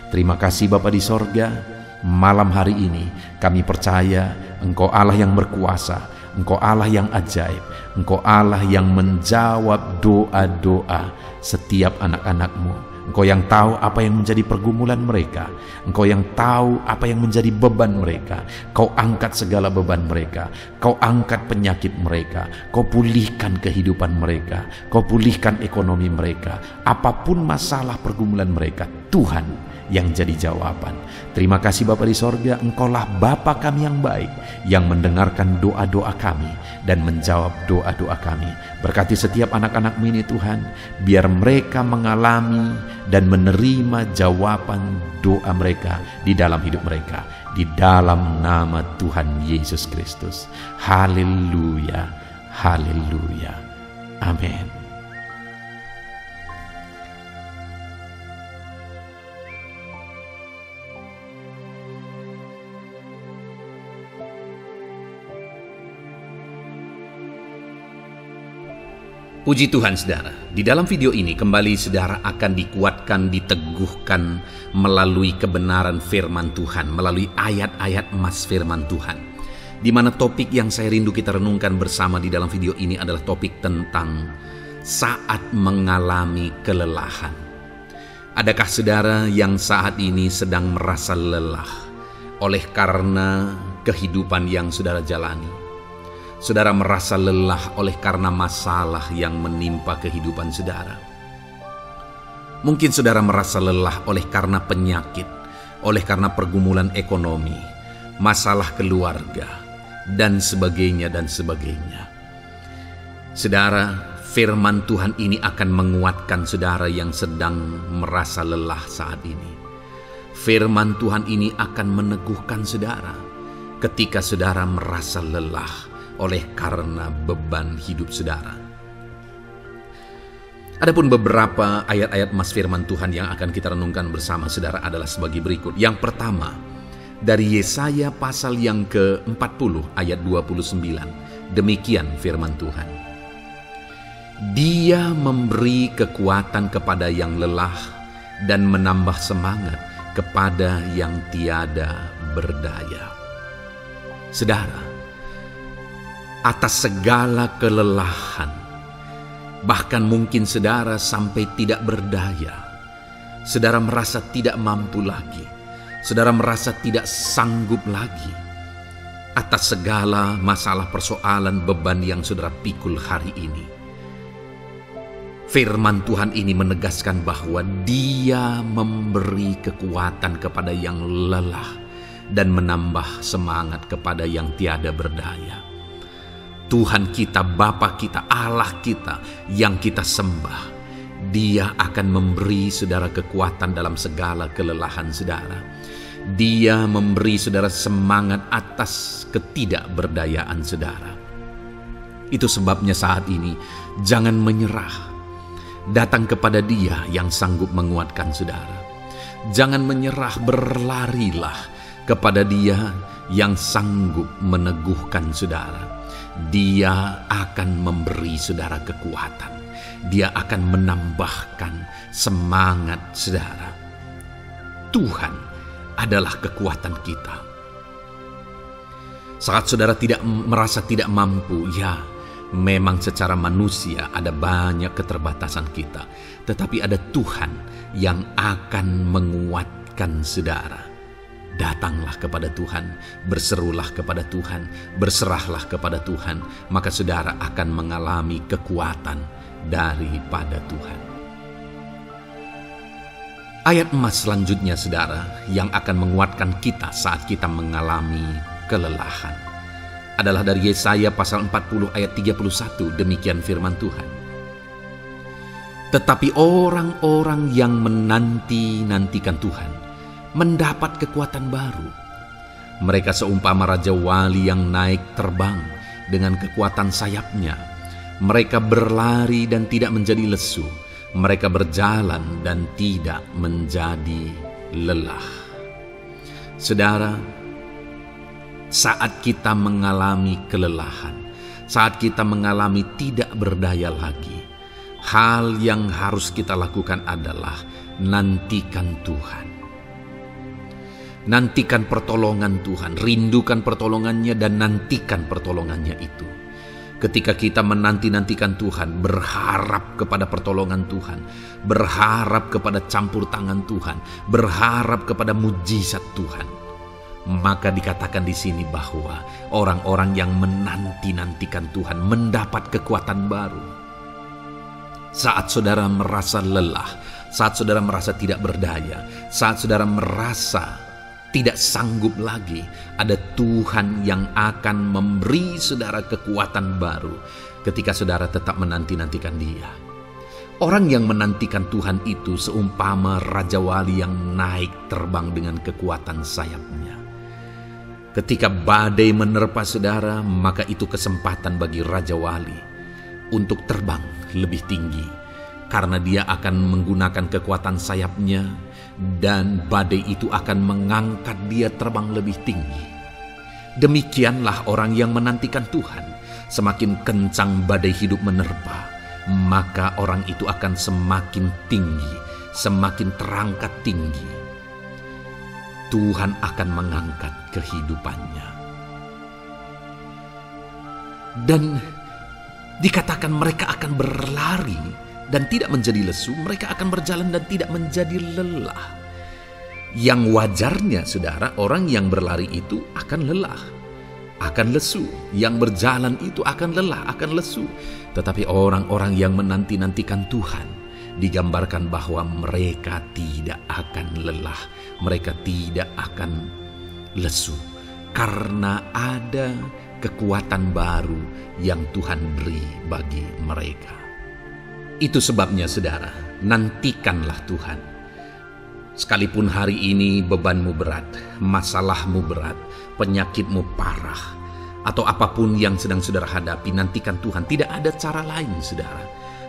Terima kasih Bapa di sorga. Malam hari ini kami percaya Engkau Allah yang berkuasa, Engkau Allah yang ajaib, Engkau Allah yang menjawab doa-doa setiap anak-anak-Mu. Engkau yang tahu apa yang menjadi pergumulan mereka. Engkau yang tahu apa yang menjadi beban mereka. Kau angkat segala beban mereka. Kau angkat penyakit mereka. Kau pulihkan kehidupan mereka. Kau pulihkan ekonomi mereka. Apapun masalah pergumulan mereka, Tuhan yang jadi jawaban. Terima kasih Bapa di sorga, Engkaulah Bapa kami yang baik, yang mendengarkan doa-doa kami dan menjawab doa-doa kami. Berkati setiap anak-anak-Mu ini Tuhan, biar mereka mengalami dan menerima jawaban doa mereka di dalam hidup mereka, di dalam nama Tuhan Yesus Kristus. Haleluya, haleluya, amin. Puji Tuhan saudara, di dalam video ini kembali saudara akan dikuatkan, diteguhkan melalui kebenaran firman Tuhan, melalui ayat-ayat emas firman Tuhan. Di mana topik yang saya rindu kita renungkan bersama di dalam video ini adalah topik tentang saat mengalami kelelahan. Adakah saudara yang saat ini sedang merasa lelah oleh karena kehidupan yang saudara jalani? Saudara merasa lelah oleh karena masalah yang menimpa kehidupan saudara. Mungkin saudara merasa lelah oleh karena penyakit, oleh karena pergumulan ekonomi, masalah keluarga, dan sebagainya dan sebagainya. Saudara, firman Tuhan ini akan menguatkan saudara yang sedang merasa lelah saat ini. Firman Tuhan ini akan meneguhkan saudara ketika saudara merasa lelah oleh karena beban hidup saudara. Adapun beberapa ayat-ayat emas firman Tuhan yang akan kita renungkan bersama saudara adalah sebagai berikut. Yang pertama, dari Yesaya pasal yang ke-40 ayat 29. Demikian firman Tuhan. Dia memberi kekuatan kepada yang lelah dan menambah semangat kepada yang tiada berdaya. Saudara, atas segala kelelahan, bahkan mungkin saudara sampai tidak berdaya, saudara merasa tidak mampu lagi, saudara merasa tidak sanggup lagi, atas segala masalah persoalan beban yang saudara pikul hari ini. Firman Tuhan ini menegaskan bahwa Dia memberi kekuatan kepada yang lelah dan menambah semangat kepada yang tiada berdaya. Tuhan kita, Bapa kita, Allah kita yang kita sembah, Dia akan memberi saudara kekuatan dalam segala kelelahan saudara. Dia memberi saudara semangat atas ketidakberdayaan saudara. Itu sebabnya saat ini jangan menyerah. Datang kepada Dia yang sanggup menguatkan saudara. Jangan menyerah, berlarilah kepada Dia yang sanggup meneguhkan saudara. Dia akan memberi saudara kekuatan. Dia akan menambahkan semangat saudara. Tuhan adalah kekuatan kita. Saat saudara merasa tidak mampu, ya memang secara manusia ada banyak keterbatasan kita. Tetapi ada Tuhan yang akan menguatkan saudara. Datanglah kepada Tuhan, berserulah kepada Tuhan, berserahlah kepada Tuhan, maka saudara akan mengalami kekuatan daripada Tuhan. Ayat emas selanjutnya saudara yang akan menguatkan kita saat kita mengalami kelelahan adalah dari Yesaya pasal 40 ayat 31. Demikian firman Tuhan. Tetapi orang-orang yang menanti-nantikan Tuhan mendapat kekuatan baru. Mereka seumpama Raja Wali yang naik terbang dengan kekuatan sayapnya. Mereka berlari dan tidak menjadi lesu. Mereka berjalan dan tidak menjadi lelah. Saudara, saat kita mengalami kelelahan, saat kita mengalami tidak berdaya lagi, hal yang harus kita lakukan adalah nantikan Tuhan. Nantikan pertolongan Tuhan, rindukan pertolongannya dan nantikan pertolongannya itu. Ketika kita menanti-nantikan Tuhan, berharap kepada pertolongan Tuhan, berharap kepada campur tangan Tuhan, berharap kepada mujizat Tuhan, maka dikatakan di sini bahwa orang-orang yang menanti-nantikan Tuhan mendapat kekuatan baru. Saat saudara merasa lelah, saat saudara merasa tidak berdaya, saat saudara merasa tidak sanggup lagi, ada Tuhan yang akan memberi saudara kekuatan baru ketika saudara tetap menanti-nantikan Dia. Orang yang menantikan Tuhan itu seumpama Raja Wali yang naik terbang dengan kekuatan sayapnya. Ketika badai menerpa saudara, maka itu kesempatan bagi Raja Wali untuk terbang lebih tinggi, karena dia akan menggunakan kekuatan sayapnya dan badai itu akan mengangkat dia terbang lebih tinggi. Demikianlah orang yang menantikan Tuhan. Semakin kencang badai hidup menerpa, maka orang itu akan semakin tinggi, semakin terangkat tinggi. Tuhan akan mengangkat kehidupannya. Dan dikatakan mereka akan berlari dan tidak menjadi lesu, mereka akan berjalan dan tidak menjadi lelah. Yang wajarnya saudara, orang yang berlari itu akan lelah, akan lesu. Yang berjalan itu akan lelah, akan lesu. Tetapi orang-orang yang menanti-nantikan Tuhan, digambarkan bahwa mereka tidak akan lelah, mereka tidak akan lesu, karena ada kekuatan baru yang Tuhan beri bagi mereka. Itu sebabnya saudara, nantikanlah Tuhan. Sekalipun hari ini bebanmu berat, masalahmu berat, penyakitmu parah, atau apapun yang sedang saudara hadapi, nantikan Tuhan. Tidak ada cara lain saudara.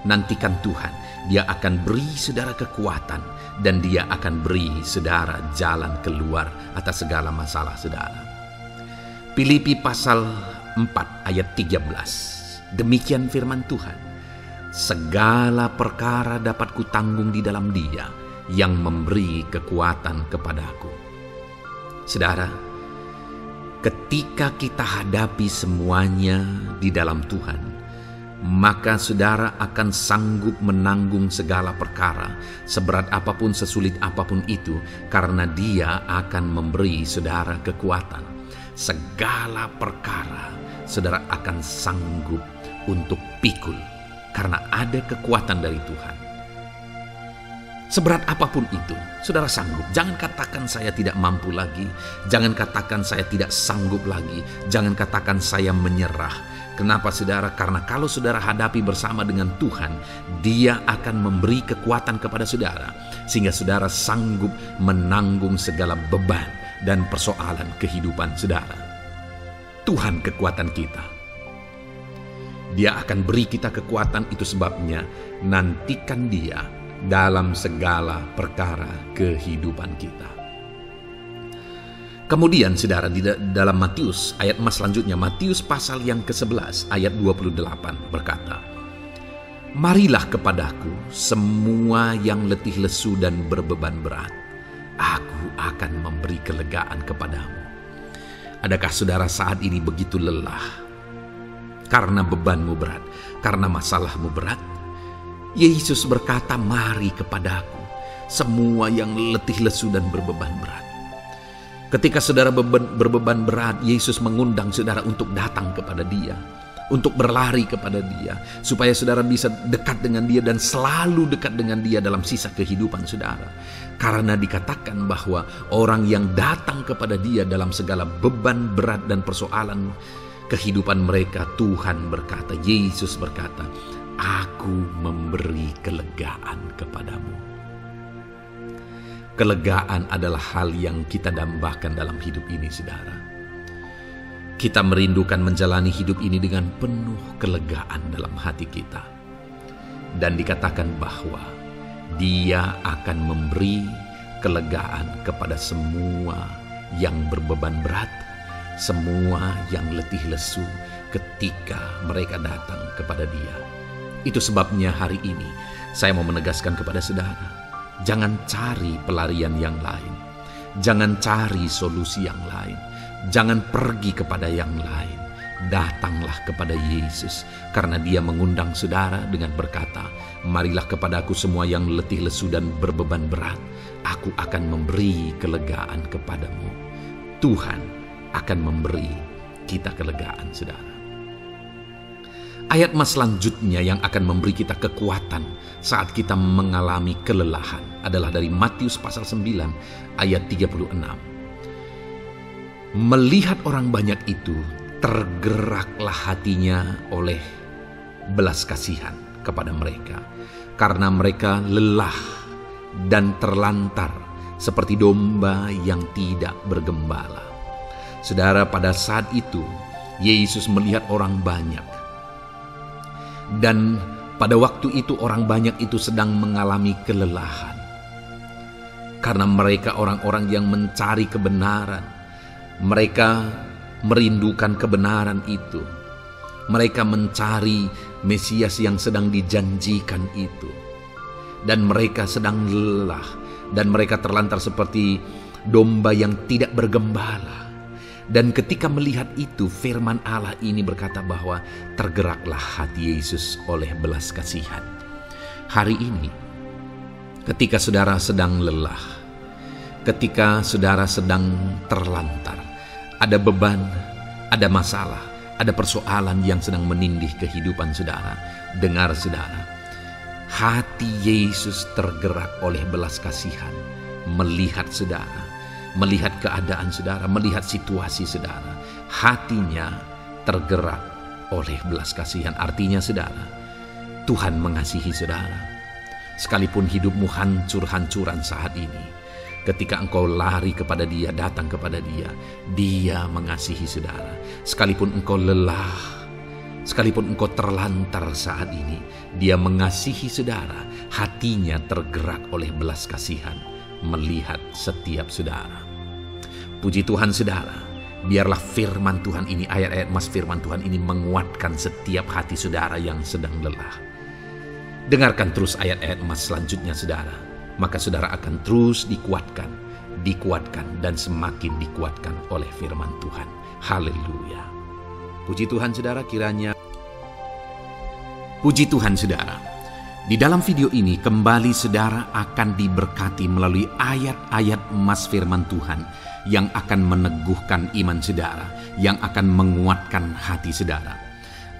Nantikan Tuhan. Dia akan beri saudara kekuatan dan Dia akan beri saudara jalan keluar atas segala masalah saudara. Filipi pasal 4 ayat 13. Demikian firman Tuhan. Segala perkara dapat kutanggung di dalam Dia yang memberi kekuatan kepadaku. Saudara, ketika kita hadapi semuanya di dalam Tuhan, maka saudara akan sanggup menanggung segala perkara, seberat apapun, sesulit apapun itu, karena Dia akan memberi saudara kekuatan. Segala perkara saudara akan sanggup untuk pikul, karena ada kekuatan dari Tuhan. Seberat apapun itu, saudara sanggup. Jangan katakan saya tidak mampu lagi. Jangan katakan saya tidak sanggup lagi. Jangan katakan saya menyerah. Kenapa saudara? Karena kalau saudara hadapi bersama dengan Tuhan, Dia akan memberi kekuatan kepada saudara, sehingga saudara sanggup menanggung segala beban dan persoalan kehidupan saudara. Tuhan kekuatan kita. Dia akan beri kita kekuatan, itu sebabnya nantikan Dia dalam segala perkara kehidupan kita. Kemudian saudara, di dalam Matius, ayat emas selanjutnya, Matius pasal yang ke-11 ayat 28 berkata, Marilah kepadaku semua yang letih lesu dan berbeban berat. Aku akan memberi kelegaan kepadamu. Adakah saudara saat ini begitu lelah? Karena bebanmu berat, karena masalahmu berat? Yesus berkata, mari kepadaku semua yang letih lesu dan berbeban berat. Ketika saudara berbeban berat, Yesus mengundang saudara untuk datang kepada Dia, untuk berlari kepada Dia, supaya saudara bisa dekat dengan Dia dan selalu dekat dengan Dia dalam sisa kehidupan saudara. Karena dikatakan bahwa orang yang datang kepada Dia dalam segala beban berat dan persoalan kehidupan mereka, Tuhan berkata, Yesus berkata, aku memberi kelegaan kepadamu. Kelegaan adalah hal yang kita dambakan dalam hidup ini, saudara. Kita merindukan menjalani hidup ini dengan penuh kelegaan dalam hati kita. Dan dikatakan bahwa Dia akan memberi kelegaan kepada semua yang berbeban berat, semua yang letih lesu ketika mereka datang kepada Dia. Itu sebabnya hari ini saya mau menegaskan kepada saudara, jangan cari pelarian yang lain. Jangan cari solusi yang lain. Jangan pergi kepada yang lain. Datanglah kepada Yesus, karena Dia mengundang saudara dengan berkata, marilah kepadaku semua yang letih lesu dan berbeban berat. Aku akan memberi kelegaan kepadamu. Tuhan akan memberi kita kelegaan, saudara. Ayat mas selanjutnya yang akan memberi kita kekuatan saat kita mengalami kelelahan adalah dari Matius pasal 9 ayat 36. Melihat orang banyak itu, tergeraklah hatinya oleh belas kasihan kepada mereka, karena mereka lelah dan terlantar seperti domba yang tidak bergembala. Saudara, pada saat itu Yesus melihat orang banyak. Dan pada waktu itu orang banyak itu sedang mengalami kelelahan. Karena mereka orang-orang yang mencari kebenaran. Mereka merindukan kebenaran itu. Mereka mencari Mesias yang sedang dijanjikan itu. Dan mereka sedang lelah. Dan mereka terlantar seperti domba yang tidak bergembala. Dan ketika melihat itu, firman Allah ini berkata bahwa tergeraklah hati Yesus oleh belas kasihan. Hari ini, ketika saudara sedang lelah, ketika saudara sedang terlantar, ada beban, ada masalah, ada persoalan yang sedang menindih kehidupan saudara. Dengar saudara, hati Yesus tergerak oleh belas kasihan, melihat saudara, melihat keadaan saudara, melihat situasi saudara. Hatinya tergerak oleh belas kasihan. Artinya saudara, Tuhan mengasihi saudara. Sekalipun hidupmu hancur-hancuran saat ini, ketika engkau lari kepada Dia, datang kepada Dia, Dia mengasihi saudara. Sekalipun engkau lelah, sekalipun engkau terlantar saat ini, Dia mengasihi saudara. Hatinya tergerak oleh belas kasihan melihat setiap saudara. Puji Tuhan saudara, biarlah firman Tuhan ini, ayat-ayat mas firman Tuhan ini menguatkan setiap hati saudara yang sedang lelah. Dengarkan terus ayat-ayat mas selanjutnya saudara, maka saudara akan terus dikuatkan dan semakin dikuatkan oleh firman Tuhan. Haleluya. Puji Tuhan saudara, kiranya puji Tuhan saudara. Di dalam video ini kembali saudara akan diberkati melalui ayat-ayat emas firman Tuhan yang akan meneguhkan iman saudara, yang akan menguatkan hati saudara.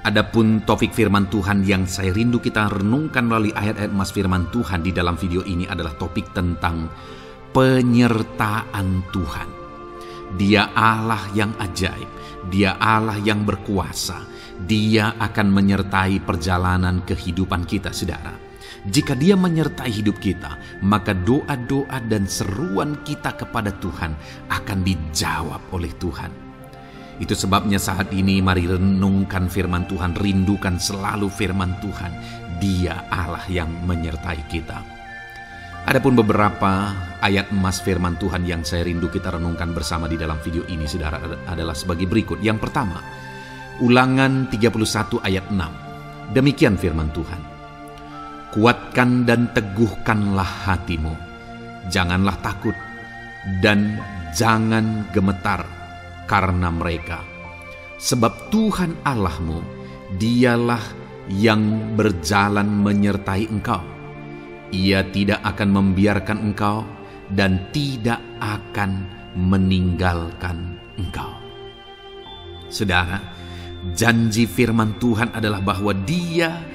Adapun topik firman Tuhan yang saya rindu kita renungkan melalui ayat-ayat emas firman Tuhan di dalam video ini adalah topik tentang penyertaan Tuhan. Dia Allah yang ajaib, Dia Allah yang berkuasa. Dia akan menyertai perjalanan kehidupan kita, saudara. Jika Dia menyertai hidup kita, maka doa-doa dan seruan kita kepada Tuhan akan dijawab oleh Tuhan. Itu sebabnya saat ini mari renungkan firman Tuhan, rindukan selalu firman Tuhan. Dia Allah yang menyertai kita. Adapun beberapa ayat emas firman Tuhan yang saya rindu kita renungkan bersama di dalam video ini, saudara, adalah sebagai berikut. Yang pertama, Ulangan 31 ayat 6. Demikian firman Tuhan. Kuatkan dan teguhkanlah hatimu, janganlah takut dan jangan gemetar karena mereka. Sebab Tuhan Allahmu, Dialah yang berjalan menyertai engkau. Ia tidak akan membiarkan engkau dan tidak akan meninggalkan engkau. Saudara, janji firman Tuhan adalah bahwa Dia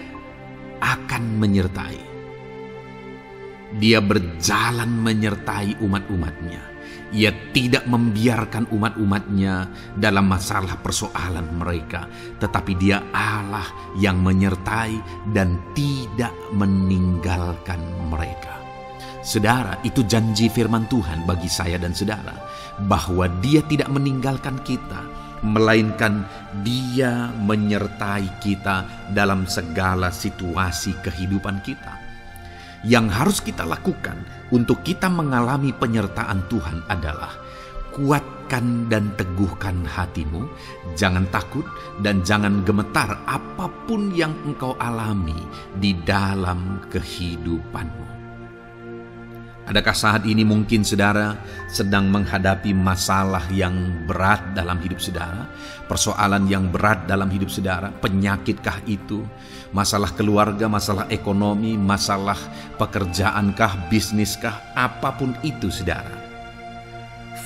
akan menyertai. Dia berjalan menyertai umat-umatnya. Ia tidak membiarkan umat-umatnya dalam masalah persoalan mereka, tetapi Dia Allah yang menyertai dan tidak meninggalkan mereka. Saudara, itu janji firman Tuhan bagi saya dan saudara, bahwa Dia tidak meninggalkan kita, melainkan Dia menyertai kita dalam segala situasi kehidupan kita. Yang harus kita lakukan untuk kita mengalami penyertaan Tuhan adalah kuatkan dan teguhkan hatimu, jangan takut dan jangan gemetar apapun yang engkau alami di dalam kehidupanmu. Adakah saat ini mungkin saudara sedang menghadapi masalah yang berat dalam hidup saudara? Persoalan yang berat dalam hidup saudara? Penyakitkah itu? Masalah keluarga, masalah ekonomi, masalah pekerjaankah, bisniskah? Apapun itu saudara.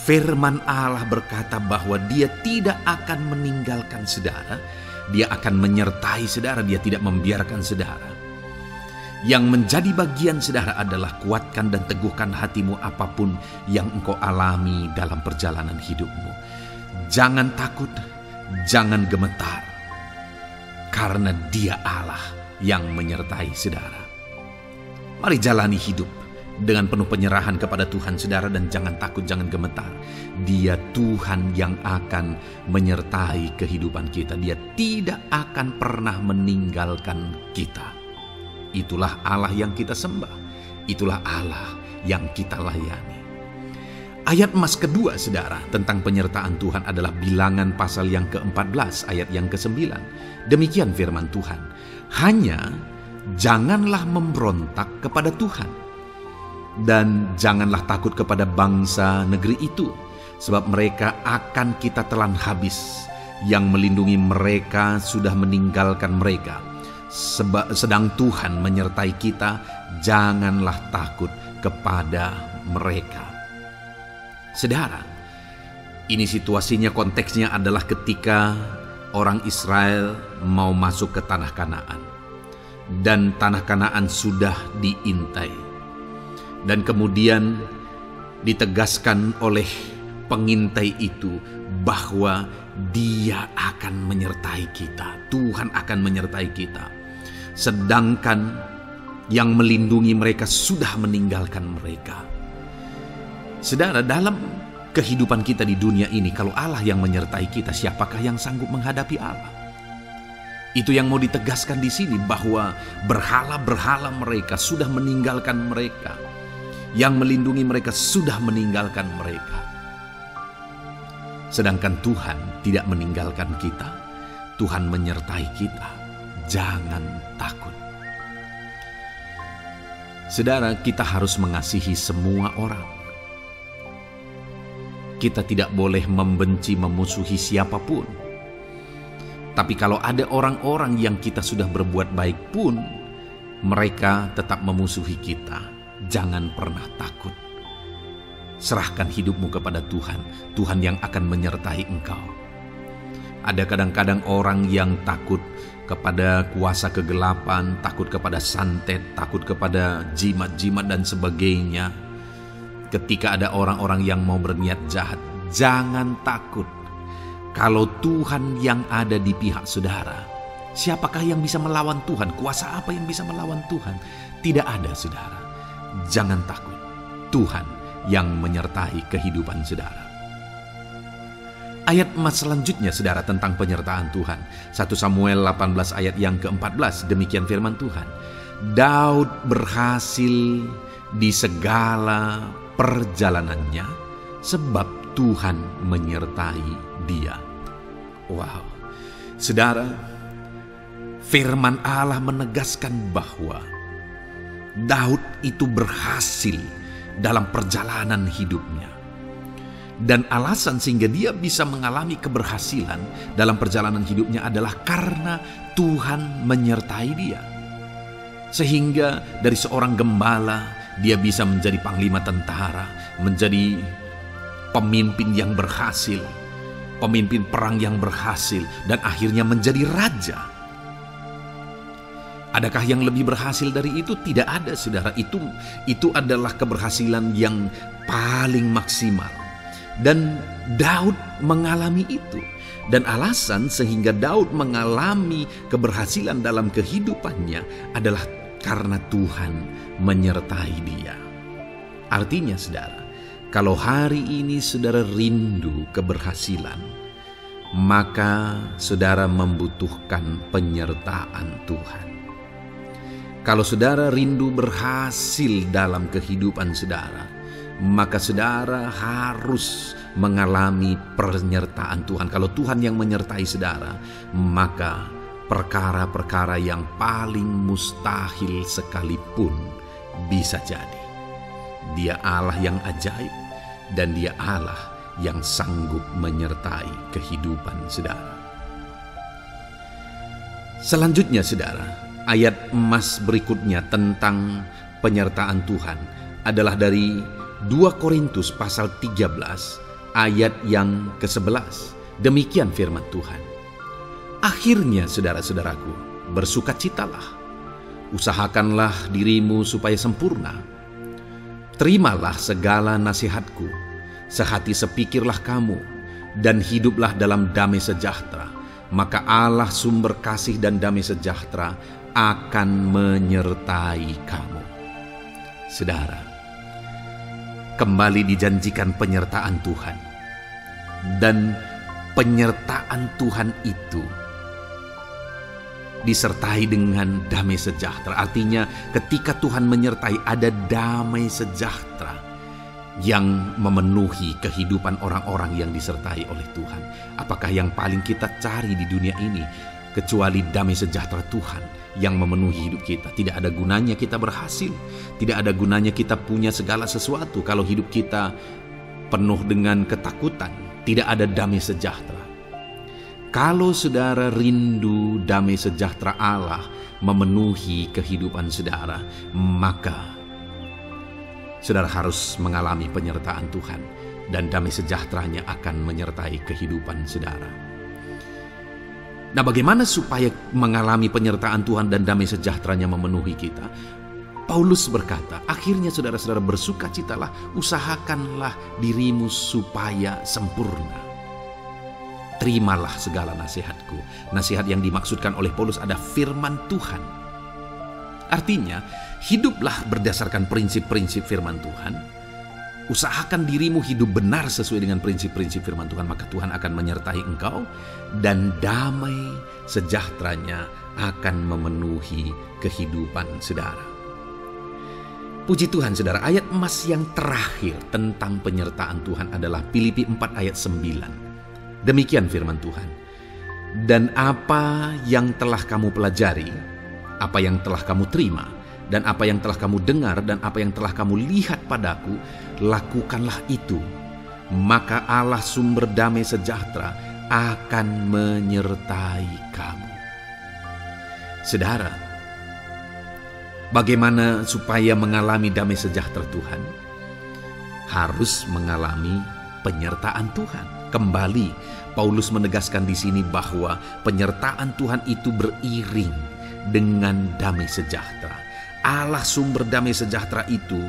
Firman Allah berkata bahwa Dia tidak akan meninggalkan saudara. Dia akan menyertai saudara, Dia tidak membiarkan saudara. Yang menjadi bagian saudara adalah kuatkan dan teguhkan hatimu apapun yang engkau alami dalam perjalanan hidupmu. Jangan takut, jangan gemetar, karena Dia Allah yang menyertai saudara. Mari jalani hidup dengan penuh penyerahan kepada Tuhan saudara, dan jangan takut, jangan gemetar. Dia Tuhan yang akan menyertai kehidupan kita. Dia tidak akan pernah meninggalkan kita. Itulah Allah yang kita sembah. Itulah Allah yang kita layani. Ayat emas kedua saudara tentang penyertaan Tuhan adalah Bilangan pasal yang ke-14 ayat yang ke-9. Demikian firman Tuhan. Hanya janganlah memberontak kepada Tuhan, dan janganlah takut kepada bangsa negeri itu, sebab mereka akan kita telan habis. Yang melindungi mereka sudah meninggalkan mereka. Sedang Tuhan menyertai kita, janganlah takut kepada mereka. Saudara, ini situasinya, konteksnya adalah ketika orang Israel mau masuk ke tanah Kanaan, dan tanah Kanaan sudah diintai, dan kemudian ditegaskan oleh pengintai itu bahwa Dia akan menyertai kita. Tuhan akan menyertai kita. Sedangkan yang melindungi mereka sudah meninggalkan mereka. Saudara, dalam kehidupan kita di dunia ini, kalau Allah yang menyertai kita, siapakah yang sanggup menghadapi Allah? Itu yang mau ditegaskan di sini, bahwa berhala-berhala mereka sudah meninggalkan mereka. Yang melindungi mereka sudah meninggalkan mereka. Sedangkan Tuhan tidak meninggalkan kita. Tuhan menyertai kita. Jangan takut. Saudara, kita harus mengasihi semua orang. Kita tidak boleh membenci, memusuhi siapapun. Tapi kalau ada orang-orang yang kita sudah berbuat baik pun, mereka tetap memusuhi kita, jangan pernah takut. Serahkan hidupmu kepada Tuhan, Tuhan yang akan menyertai engkau. Ada kadang-kadang orang yang takut kepada kuasa kegelapan, takut kepada santet, takut kepada jimat-jimat dan sebagainya. Ketika ada orang-orang yang mau berniat jahat, jangan takut. Kalau Tuhan yang ada di pihak saudara, siapakah yang bisa melawan Tuhan? Kuasa apa yang bisa melawan Tuhan? Tidak ada, saudara. Jangan takut. Tuhan yang menyertai kehidupan saudara. Ayat emas selanjutnya saudara tentang penyertaan Tuhan. 1 Samuel 18 ayat yang ke-14, demikian firman Tuhan. Daud berhasil di segala perjalanannya sebab Tuhan menyertai dia. Wow. Saudara, firman Allah menegaskan bahwa Daud itu berhasil dalam perjalanan hidupnya. Dan alasan sehingga dia bisa mengalami keberhasilan dalam perjalanan hidupnya adalah karena Tuhan menyertai dia. Sehingga dari seorang gembala, dia bisa menjadi panglima tentara, menjadi pemimpin yang berhasil, pemimpin perang yang berhasil, dan akhirnya menjadi raja. Adakah yang lebih berhasil dari itu? Tidak ada, saudara. Itu adalah keberhasilan yang paling maksimal. Dan Daud mengalami itu. Dan alasan sehingga Daud mengalami keberhasilan dalam kehidupannya adalah karena Tuhan menyertai dia. Artinya, saudara, kalau hari ini saudara rindu keberhasilan, maka saudara membutuhkan penyertaan Tuhan. Kalau saudara rindu berhasil dalam kehidupan saudara, maka saudara harus mengalami penyertaan Tuhan. Kalau Tuhan yang menyertai saudara, maka perkara-perkara yang paling mustahil sekalipun bisa jadi. Dia Allah yang ajaib, dan Dia Allah yang sanggup menyertai kehidupan saudara. Selanjutnya, saudara, ayat emas berikutnya tentang penyertaan Tuhan adalah dari 2 Korintus pasal 13 ayat yang ke-11. Demikian firman Tuhan. Akhirnya, saudara-saudaraku, bersukacitalah. Usahakanlah dirimu supaya sempurna. Terimalah segala nasihatku. Sehati sepikirlah kamu, dan hiduplah dalam damai sejahtera. Maka Allah sumber kasih dan damai sejahtera akan menyertai kamu. Saudara, kembali dijanjikan penyertaan Tuhan. Dan penyertaan Tuhan itu disertai dengan damai sejahtera. Artinya ketika Tuhan menyertai, ada damai sejahtera yang memenuhi kehidupan orang-orang yang disertai oleh Tuhan. Apakah yang paling kita cari di dunia ini kecuali damai sejahtera Tuhan yang memenuhi hidup kita? Tidak ada gunanya kita berhasil, tidak ada gunanya kita punya segala sesuatu kalau hidup kita penuh dengan ketakutan, tidak ada damai sejahtera. Kalau saudara rindu damai sejahtera Allah memenuhi kehidupan saudara, maka saudara harus mengalami penyertaan Tuhan, dan damai sejahteranya akan menyertai kehidupan saudara. Nah, bagaimana supaya mengalami penyertaan Tuhan dan damai sejahteranya memenuhi kita? Paulus berkata, akhirnya saudara-saudara bersukacitalah, usahakanlah dirimu supaya sempurna. Terimalah segala nasihatku. Nasihat yang dimaksudkan oleh Paulus ada firman Tuhan. Artinya, hiduplah berdasarkan prinsip-prinsip firman Tuhan. Usahakan dirimu hidup benar sesuai dengan prinsip-prinsip firman Tuhan, maka Tuhan akan menyertai engkau, dan damai sejahteranya akan memenuhi kehidupan saudara. Puji Tuhan, saudara, ayat emas yang terakhir tentang penyertaan Tuhan adalah Filipi 4 ayat 9. Demikian firman Tuhan. Dan apa yang telah kamu pelajari, apa yang telah kamu terima, dan apa yang telah kamu dengar, dan apa yang telah kamu lihat padaku, lakukanlah itu. Maka Allah sumber damai sejahtera akan menyertai kamu. Saudara, bagaimana supaya mengalami damai sejahtera Tuhan? Harus mengalami penyertaan Tuhan. Kembali, Paulus menegaskan di sini bahwa penyertaan Tuhan itu beriring dengan damai sejahtera. Allah sumber damai sejahtera itu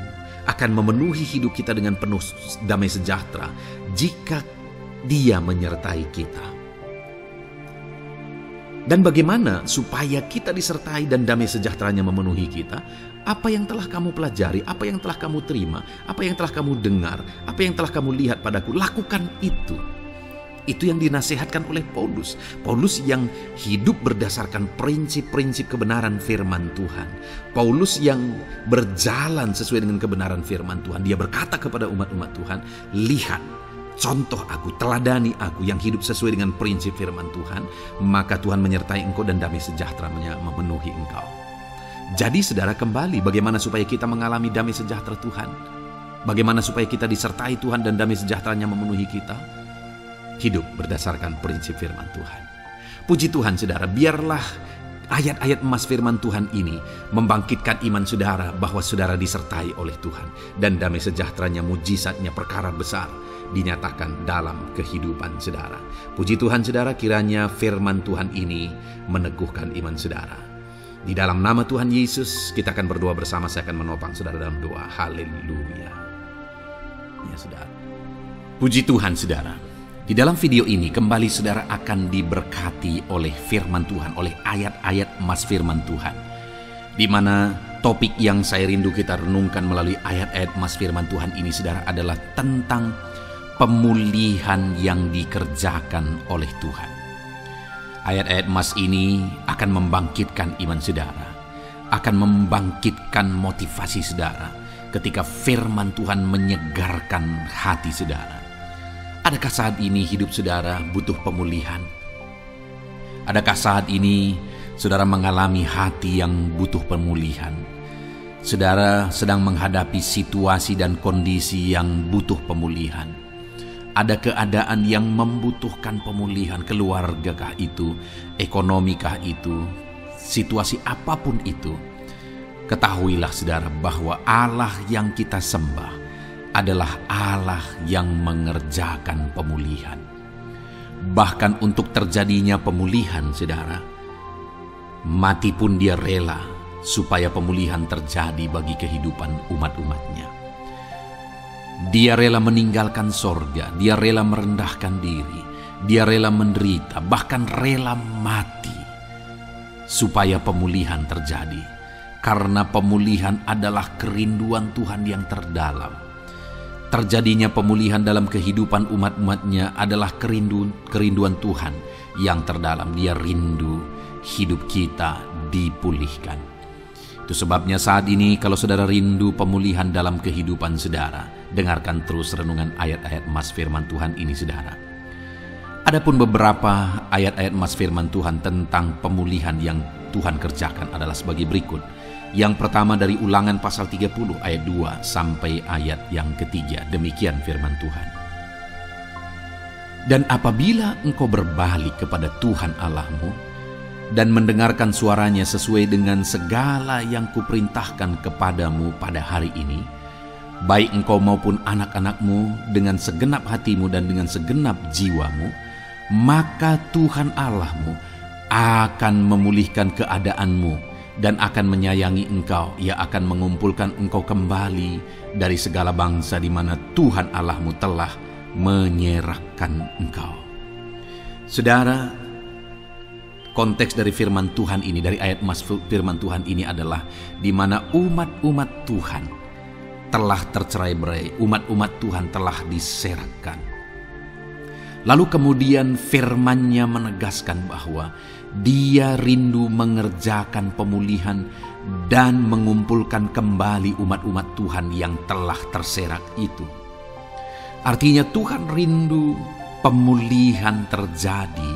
akan memenuhi hidup kita dengan penuh damai sejahtera jika Dia menyertai kita. Dan bagaimana supaya kita disertai dan damai sejahteranya memenuhi kita? Apa yang telah kamu pelajari, apa yang telah kamu terima, apa yang telah kamu dengar, apa yang telah kamu lihat padaku, lakukan itu. Itu yang dinasihatkan oleh Paulus. Paulus yang hidup berdasarkan prinsip-prinsip kebenaran firman Tuhan. Paulus yang berjalan sesuai dengan kebenaran firman Tuhan. Dia berkata kepada umat-umat Tuhan, lihat, contoh aku, teladani aku yang hidup sesuai dengan prinsip firman Tuhan, maka Tuhan menyertai engkau dan damai sejahtera memenuhi engkau. Jadi saudara, kembali bagaimana supaya kita mengalami damai sejahtera Tuhan? Bagaimana supaya kita disertai Tuhan dan damai sejahteranya memenuhi kita? Hidup berdasarkan prinsip firman Tuhan. Puji Tuhan saudara, biarlah ayat-ayat emas firman Tuhan ini membangkitkan iman saudara bahwa saudara disertai oleh Tuhan. Dan damai sejahteranya, mujizatnya, perkara besar dinyatakan dalam kehidupan saudara. Puji Tuhan saudara, kiranya firman Tuhan ini meneguhkan iman saudara. Di dalam nama Tuhan Yesus kita akan berdoa bersama. Saya akan menopang saudara dalam doa. Haleluya. Ya saudara. Puji Tuhan saudara. Di dalam video ini kembali saudara akan diberkati oleh firman Tuhan, oleh ayat-ayat emas firman Tuhan. Di mana topik yang saya rindu kita renungkan melalui ayat-ayat emas firman Tuhan ini saudara adalah tentang pemulihan yang dikerjakan oleh Tuhan. Ayat-ayat emas ini akan membangkitkan iman saudara, akan membangkitkan motivasi saudara ketika firman Tuhan menyegarkan hati saudara. Adakah saat ini hidup saudara butuh pemulihan? Adakah saat ini saudara mengalami hati yang butuh pemulihan? Saudara sedang menghadapi situasi dan kondisi yang butuh pemulihan. Ada keadaan yang membutuhkan pemulihan, keluargakah itu, ekonomikah itu, situasi apapun itu. Ketahuilah saudara bahwa Allah yang kita sembah adalah Allah yang mengerjakan pemulihan. Bahkan untuk terjadinya pemulihan saudara, mati pun dia rela supaya pemulihan terjadi bagi kehidupan umat-umatnya. Dia rela meninggalkan sorga, dia rela merendahkan diri, dia rela menderita, bahkan rela mati supaya pemulihan terjadi. Karena pemulihan adalah kerinduan Tuhan yang terdalam. Terjadinya pemulihan dalam kehidupan umat-umatnya adalah kerinduan Tuhan yang terdalam. Dia rindu hidup kita dipulihkan. Itu sebabnya saat ini kalau saudara rindu pemulihan dalam kehidupan saudara, dengarkan terus renungan ayat-ayat emas firman Tuhan ini saudara. Adapun beberapa ayat-ayat emas firman Tuhan tentang pemulihan yang Tuhan kerjakan adalah sebagai berikut. Yang pertama dari Ulangan pasal 30 ayat 2 sampai ayat yang ketiga. Demikian firman Tuhan. Dan apabila engkau berbalik kepada Tuhan Allahmu dan mendengarkan suaranya sesuai dengan segala yang kuperintahkan kepadamu pada hari ini, baik engkau maupun anak-anakmu dengan segenap hatimu dan dengan segenap jiwamu, maka Tuhan Allahmu akan memulihkan keadaanmu dan akan menyayangi engkau. Ia akan mengumpulkan engkau kembali dari segala bangsa di mana Tuhan Allahmu telah menyerahkan engkau. Saudara, konteks dari firman Tuhan ini, dari ayat emas firman Tuhan ini adalah di mana umat-umat Tuhan telah tercerai-berai, umat-umat Tuhan telah diserahkan. Lalu kemudian firman-Nya menegaskan bahwa Dia rindu mengerjakan pemulihan dan mengumpulkan kembali umat-umat Tuhan yang telah terserak itu. Artinya Tuhan rindu pemulihan terjadi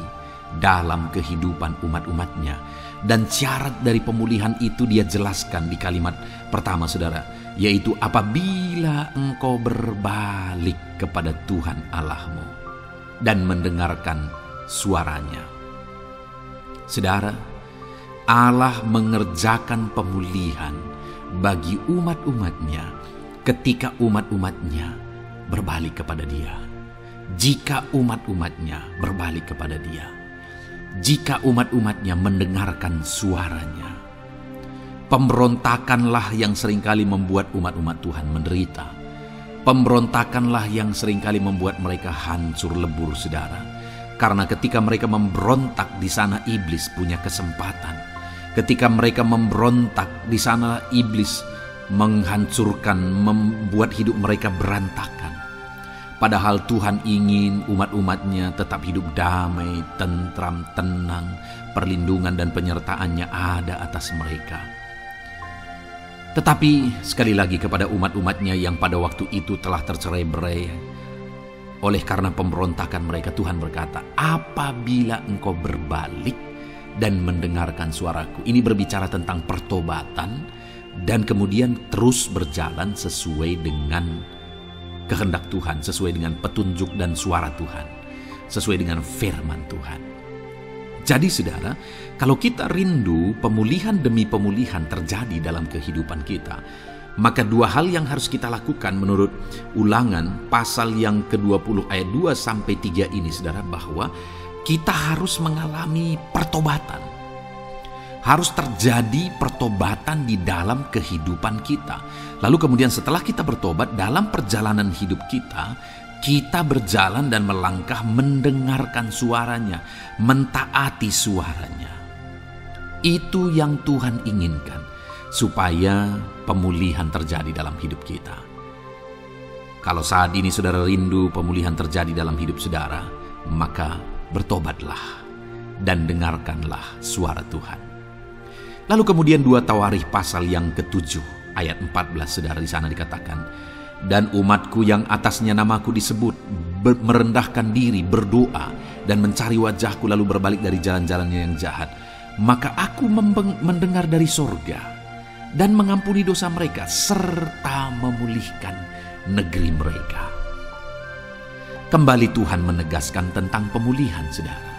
dalam kehidupan umat-umatnya. Dan syarat dari pemulihan itu Dia jelaskan di kalimat pertama saudara, yaitu apabila engkau berbalik kepada Tuhan Allahmu dan mendengarkan suaranya. Saudara, Allah mengerjakan pemulihan bagi umat-umatnya ketika umat-umatnya berbalik kepada Dia. Jika umat-umatnya berbalik kepada Dia, jika umat-umatnya mendengarkan suaranya. Pemberontakanlah yang seringkali membuat umat-umat Tuhan menderita. Pemberontakanlah yang seringkali membuat mereka hancur lebur saudara. Karena ketika mereka memberontak di sana iblis punya kesempatan. Ketika mereka memberontak di sana iblis menghancurkan, membuat hidup mereka berantakan. Padahal Tuhan ingin umat-umatnya tetap hidup damai, tentram, tenang, perlindungan dan penyertaannya ada atas mereka. Tetapi sekali lagi kepada umat-umatnya yang pada waktu itu telah tercerai-berai oleh karena pemberontakan mereka, Tuhan berkata, apabila engkau berbalik dan mendengarkan suaraku. Ini berbicara tentang pertobatan dan kemudian terus berjalan sesuai dengan kehendak Tuhan, sesuai dengan petunjuk dan suara Tuhan, sesuai dengan firman Tuhan. Jadi saudara, kalau kita rindu pemulihan demi pemulihan terjadi dalam kehidupan kita, maka dua hal yang harus kita lakukan menurut Ulangan pasal yang ke-20 ayat 2-3 ini saudara, bahwa kita harus mengalami pertobatan. Harus terjadi pertobatan di dalam kehidupan kita. Lalu kemudian setelah kita bertobat, dalam perjalanan hidup kita, kita berjalan dan melangkah mendengarkan suaranya, mentaati suaranya. Itu yang Tuhan inginkan, supaya pemulihan terjadi dalam hidup kita. Kalau saat ini saudara rindu pemulihan terjadi dalam hidup saudara, maka bertobatlah dan dengarkanlah suara Tuhan. Lalu kemudian 2 Tawarikh pasal yang ke-7 ayat 14 saudara, di sana dikatakan, dan umatku yang atasnya namaku disebut merendahkan diri, berdoa dan mencari wajahku, lalu berbalik dari jalan-jalannya yang jahat, maka aku mendengar dari sorga dan mengampuni dosa mereka serta memulihkan negeri mereka. Kembali Tuhan menegaskan tentang pemulihan saudara,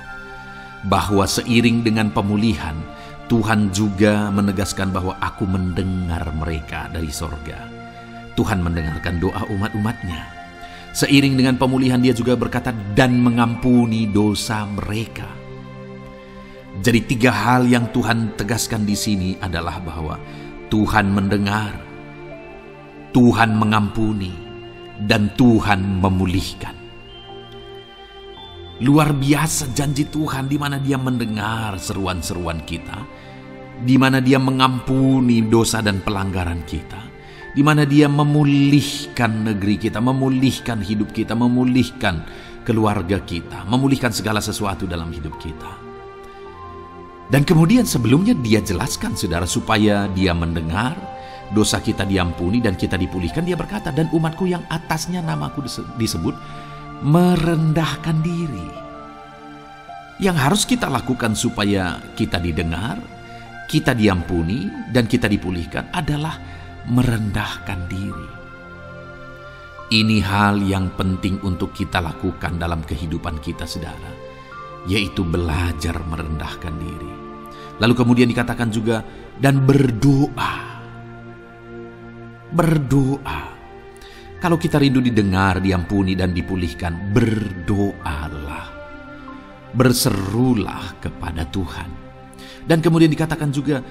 bahwa seiring dengan pemulihan Tuhan juga menegaskan bahwa aku mendengar mereka dari sorga. Tuhan mendengarkan doa umat-umatnya. Seiring dengan pemulihan dia juga berkata dan mengampuni dosa mereka. Jadi 3 hal yang Tuhan tegaskan di sini adalah bahwa Tuhan mendengar, Tuhan mengampuni, dan Tuhan memulihkan. Luar biasa janji Tuhan, di mana Dia mendengar seruan-seruan kita, di mana Dia mengampuni dosa dan pelanggaran kita, di mana Dia memulihkan negeri kita, memulihkan hidup kita, memulihkan keluarga kita, memulihkan segala sesuatu dalam hidup kita. Dan kemudian sebelumnya Dia jelaskan saudara, supaya Dia mendengar, dosa kita diampuni dan kita dipulihkan. Dia berkata, dan umatku yang atasnya namaku disebut merendahkan diri. Yang harus kita lakukan supaya kita didengar, kita diampuni, dan kita dipulihkan adalah merendahkan diri. Ini hal yang penting untuk kita lakukan dalam kehidupan kita saudara, yaitu belajar merendahkan diri. Lalu kemudian dikatakan juga dan berdoa. Berdoa. Kalau kita rindu didengar, diampuni, dan dipulihkan, berdoalah. Berserulah kepada Tuhan. Dan kemudian dikatakan juga,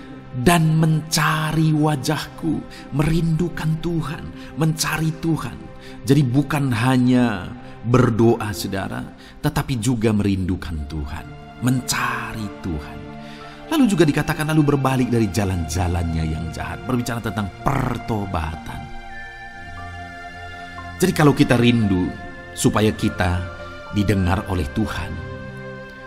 dan mencari wajahku, merindukan Tuhan, mencari Tuhan. Jadi bukan hanya berdoa saudara, tetapi juga merindukan Tuhan, mencari Tuhan. Lalu juga dikatakan lalu berbalik dari jalan-jalannya yang jahat, berbicara tentang pertobatan. Jadi kalau kita rindu supaya kita didengar oleh Tuhan,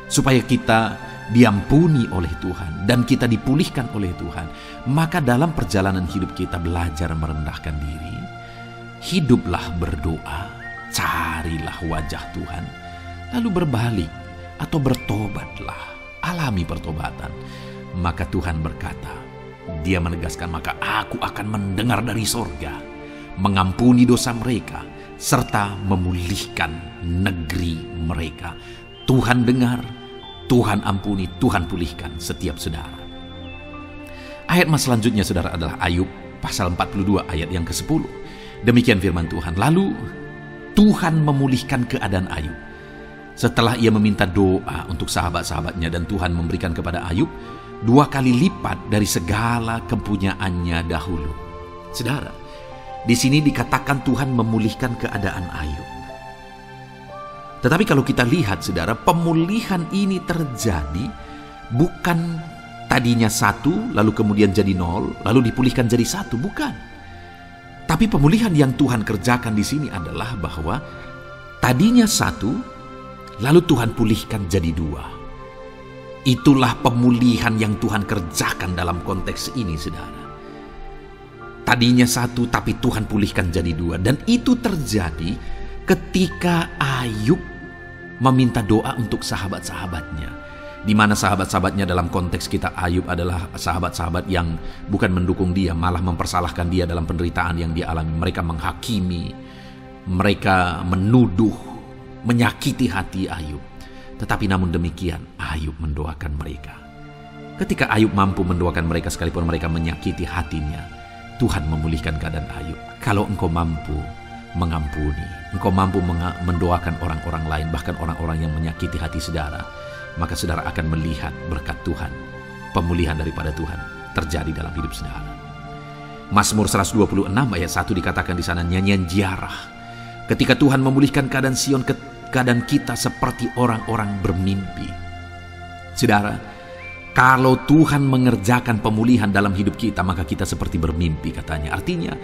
supaya kita diampuni oleh Tuhan, dan kita dipulihkan oleh Tuhan, maka dalam perjalanan hidup kita belajar merendahkan diri, hiduplah berdoa, carilah wajah Tuhan, lalu berbalik atau bertobatlah, alami pertobatan. Maka Tuhan berkata, Dia menegaskan, maka aku akan mendengar dari sorga, mengampuni dosa mereka, serta memulihkan negeri mereka. Tuhan dengar, Tuhan ampuni, Tuhan pulihkan setiap saudara. Ayat mas selanjutnya saudara adalah Ayub pasal 42 ayat yang ke-10. Demikian firman Tuhan. Lalu Tuhan memulihkan keadaan Ayub setelah ia meminta doa untuk sahabat-sahabatnya, dan Tuhan memberikan kepada Ayub 2 kali lipat dari segala kepunyaannya dahulu. Saudara, di sini dikatakan Tuhan memulihkan keadaan Ayub. Tetapi kalau kita lihat saudara, pemulihan ini terjadi bukan tadinya 1 lalu kemudian jadi 0 lalu dipulihkan jadi 1, bukan. Tapi pemulihan yang Tuhan kerjakan di sini adalah bahwa tadinya 1 lalu Tuhan pulihkan jadi 2. Itulah pemulihan yang Tuhan kerjakan dalam konteks ini saudara. Tadinya 1 tapi Tuhan pulihkan jadi 2. Dan itu terjadi ketika Ayub meminta doa untuk sahabat-sahabatnya. di mana sahabat-sahabatnya dalam konteks kita Ayub adalah sahabat-sahabat yang bukan mendukung dia, malah mempersalahkan dia dalam penderitaan yang dia alami. Mereka menghakimi, mereka menuduh, menyakiti hati Ayub. Tetapi namun demikian, Ayub mendoakan mereka. Ketika Ayub mampu mendoakan mereka sekalipun mereka menyakiti hatinya, Tuhan memulihkan keadaan Ayub. Kalau engkau mampu mengampuni, engkau mampu mendoakan orang-orang lain, bahkan orang-orang yang menyakiti hati saudara, maka saudara akan melihat berkat Tuhan, pemulihan daripada Tuhan terjadi dalam hidup saudara. Mazmur 126 ayat 1 dikatakan di sana, nyanyian ziarah. Ketika Tuhan memulihkan keadaan Sion, keadaan kita seperti orang-orang bermimpi. Saudara, kalau Tuhan mengerjakan pemulihan dalam hidup kita, maka kita seperti bermimpi katanya. Artinya,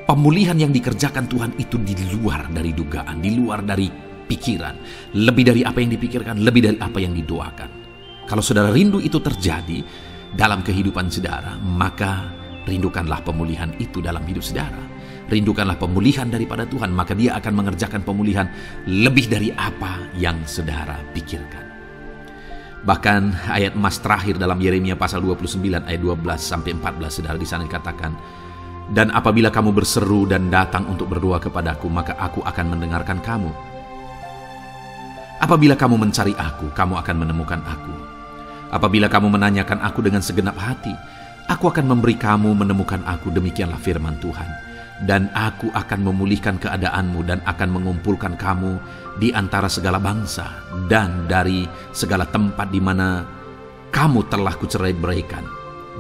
pemulihan yang dikerjakan Tuhan itu di luar dari dugaan, di luar dari pikiran, lebih dari apa yang dipikirkan, lebih dari apa yang didoakan. Kalau saudara rindu itu terjadi dalam kehidupan saudara, maka rindukanlah pemulihan itu dalam hidup saudara. Rindukanlah pemulihan daripada Tuhan, maka Dia akan mengerjakan pemulihan lebih dari apa yang saudara pikirkan. Bahkan ayat emas terakhir dalam Yeremia pasal 29 ayat 12 sampai 14 saudara, di sana dikatakan, dan apabila kamu berseru dan datang untuk berdoa kepadaku, maka aku akan mendengarkan kamu. Apabila kamu mencari aku, kamu akan menemukan aku. Apabila kamu menanyakan aku dengan segenap hati, aku akan memberi kamu menemukan aku, demikianlah firman Tuhan. Dan aku akan memulihkan keadaanmu dan akan mengumpulkan kamu di antara segala bangsa dan dari segala tempat di mana kamu telah kucerai-beraikan.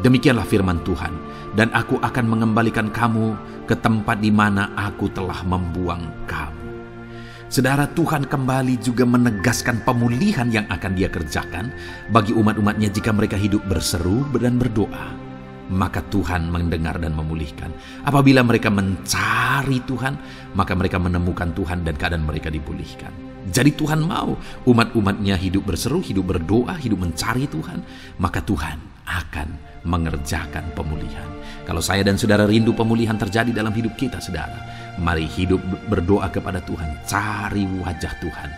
Demikianlah firman Tuhan. Dan aku akan mengembalikan kamu ke tempat di mana aku telah membuang kamu. Saudara, Tuhan kembali juga menegaskan pemulihan yang akan Dia kerjakan bagi umat-umatnya jika mereka hidup berseru dan berdoa. Maka Tuhan mendengar dan memulihkan. Apabila mereka mencari Tuhan, maka mereka menemukan Tuhan dan keadaan mereka dipulihkan. Jadi Tuhan mau umat-umatnya hidup berseru, hidup berdoa, hidup mencari Tuhan, maka Tuhan akan mengerjakan pemulihan. Kalau saya dan saudara rindu pemulihan terjadi dalam hidup kita, saudara, mari hidup berdoa kepada Tuhan, cari wajah Tuhan,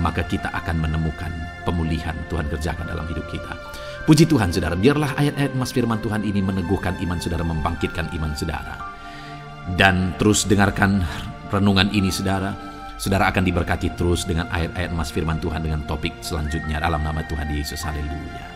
maka kita akan menemukan pemulihan Tuhan kerjakan dalam hidup kita. Puji Tuhan saudara, biarlah ayat-ayat emas firman Tuhan ini meneguhkan iman saudara, membangkitkan iman saudara. Dan terus dengarkan renungan ini saudara. Saudara akan diberkati terus dengan ayat-ayat emas firman Tuhan dengan topik selanjutnya dalam nama Tuhan Yesus. Haleluya.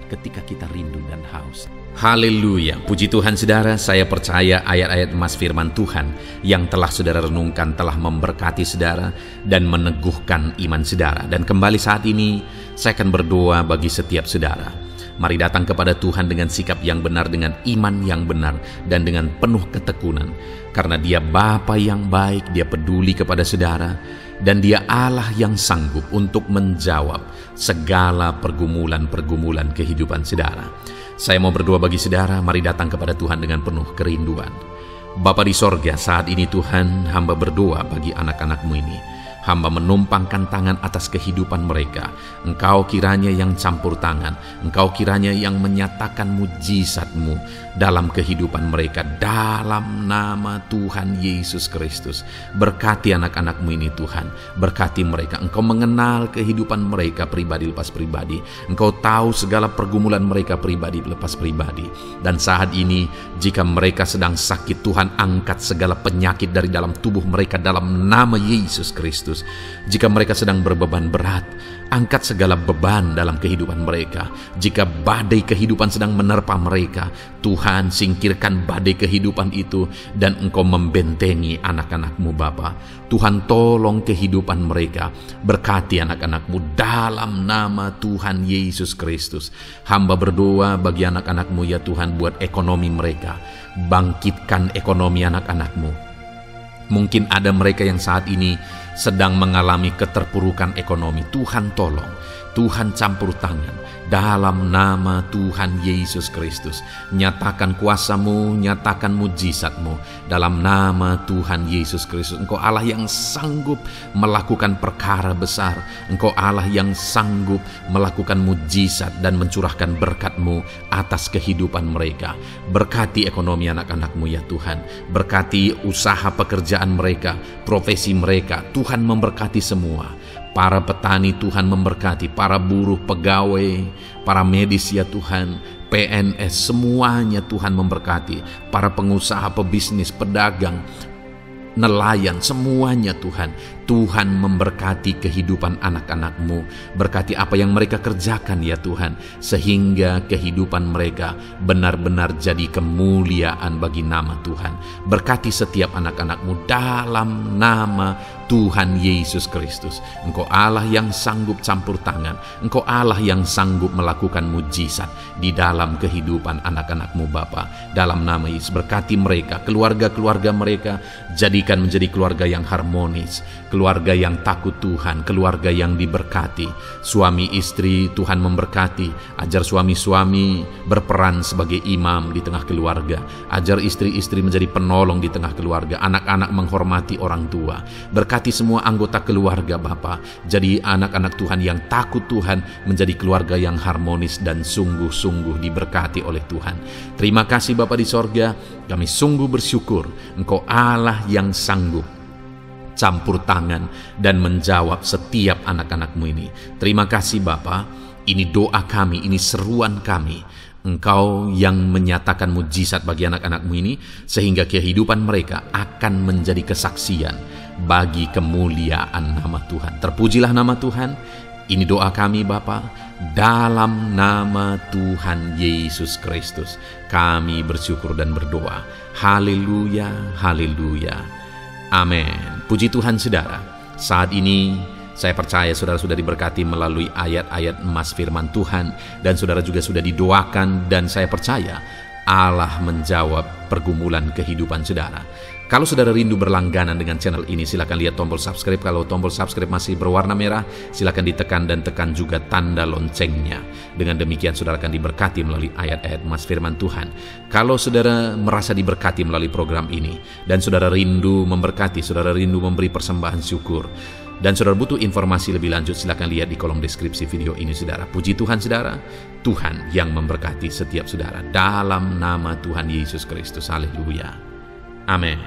Ketika kita rindu dan haus. Haleluya, puji Tuhan saudara, saya percaya ayat-ayat emas firman Tuhan yang telah saudara renungkan telah memberkati saudara dan meneguhkan iman saudara. Dan kembali saat ini saya akan berdoa bagi setiap saudara. Mari datang kepada Tuhan dengan sikap yang benar, dengan iman yang benar, dan dengan penuh ketekunan. Karena Dia Bapa yang baik, Dia peduli kepada saudara, dan Dia Allah yang sanggup untuk menjawab segala pergumulan-pergumulan kehidupan saudara. Saya mau berdoa bagi saudara, mari datang kepada Tuhan dengan penuh kerinduan. Bapa di sorga, saat ini Tuhan, hamba berdoa bagi anak-anak-Mu ini. Hamba menumpangkan tangan atas kehidupan mereka. Engkau kiranya yang campur tangan. Engkau kiranya yang menyatakan mujizat-Mu dalam kehidupan mereka. Dalam nama Tuhan Yesus Kristus. Berkati anak-anak-Mu ini Tuhan. Berkati mereka. Engkau mengenal kehidupan mereka pribadi lepas pribadi. Engkau tahu segala pergumulan mereka pribadi lepas pribadi. Dan saat ini jika mereka sedang sakit, Tuhan angkat segala penyakit dari dalam tubuh mereka dalam nama Yesus Kristus. Jika mereka sedang berbeban berat, angkat segala beban dalam kehidupan mereka. Jika badai kehidupan sedang menerpa mereka, Tuhan singkirkan badai kehidupan itu dan Engkau membentengi anak-anak-Mu Bapa. Tuhan tolong kehidupan mereka. Berkati anak-anak-Mu dalam nama Tuhan Yesus Kristus. Hamba berdoa bagi anak-anak-Mu ya Tuhan, buat ekonomi mereka. Bangkitkan ekonomi anak-anak-Mu. Mungkin ada mereka yang saat ini sedang mengalami keterpurukan ekonomi. Tuhan tolong, Tuhan campur tangan. Dalam nama Tuhan Yesus Kristus, nyatakan kuasa-Mu, nyatakan mujizat-Mu. Dalam nama Tuhan Yesus Kristus, Engkau Allah yang sanggup melakukan perkara besar. Engkau Allah yang sanggup melakukan mujizat dan mencurahkan berkat-Mu atas kehidupan mereka. Berkati ekonomi anak-anak-Mu ya Tuhan. Berkati usaha pekerjaan mereka, profesi mereka. Tuhan Tuhan memberkati semua. Para petani Tuhan memberkati, para buruh, pegawai, para medis ya Tuhan, PNS, semuanya Tuhan memberkati. Para pengusaha, pebisnis, pedagang, nelayan, semuanya Tuhan. Tuhan memberkati kehidupan anak-anak-Mu. Berkati apa yang mereka kerjakan ya Tuhan, sehingga kehidupan mereka benar-benar jadi kemuliaan bagi nama Tuhan. Berkati setiap anak-anak-Mu dalam nama Tuhan Yesus Kristus. Engkau Allah yang sanggup campur tangan. Engkau Allah yang sanggup melakukan mujizat di dalam kehidupan anak-anak-Mu Bapa. Dalam nama Yesus, berkati mereka, keluarga-keluarga mereka, jadikan menjadi keluarga yang harmonis, keluarga yang takut Tuhan, keluarga yang diberkati. Suami istri Tuhan memberkati. Ajar suami-suami berperan sebagai imam di tengah keluarga. Ajar istri-istri menjadi penolong di tengah keluarga. Anak-anak menghormati orang tua. Berkati semua anggota keluarga Bapa. Jadi anak-anak Tuhan yang takut Tuhan menjadi keluarga yang harmonis dan sungguh-sungguh diberkati oleh Tuhan. Terima kasih Bapa di sorga. Kami sungguh bersyukur Engkau Allah yang sanggup campur tangan dan menjawab setiap anak-anak-Mu ini. Terima kasih Bapa. Ini doa kami, ini seruan kami. Engkau yang menyatakan mujizat bagi anak-anak-Mu ini, sehingga kehidupan mereka akan menjadi kesaksian bagi kemuliaan nama Tuhan. Terpujilah nama Tuhan. Ini doa kami Bapa, dalam nama Tuhan Yesus Kristus. Kami bersyukur dan berdoa. Haleluya, haleluya. Amin. Puji Tuhan saudara. Saat ini saya percaya saudara sudah diberkati melalui ayat-ayat emas firman Tuhan, dan saudara juga sudah didoakan, dan saya percaya Allah menjawab pergumulan kehidupan saudara. Kalau saudara rindu berlangganan dengan channel ini, silakan lihat tombol subscribe. Kalau tombol subscribe masih berwarna merah, silakan ditekan dan tekan juga tanda loncengnya. Dengan demikian saudara akan diberkati melalui ayat-ayat emas firman Tuhan. Kalau saudara merasa diberkati melalui program ini, dan saudara rindu memberkati, saudara rindu memberi persembahan syukur, dan saudara butuh informasi lebih lanjut, silakan lihat di kolom deskripsi video ini saudara. Puji Tuhan saudara, Tuhan yang memberkati setiap saudara dalam nama Tuhan Yesus Kristus. Haleluya. Amin.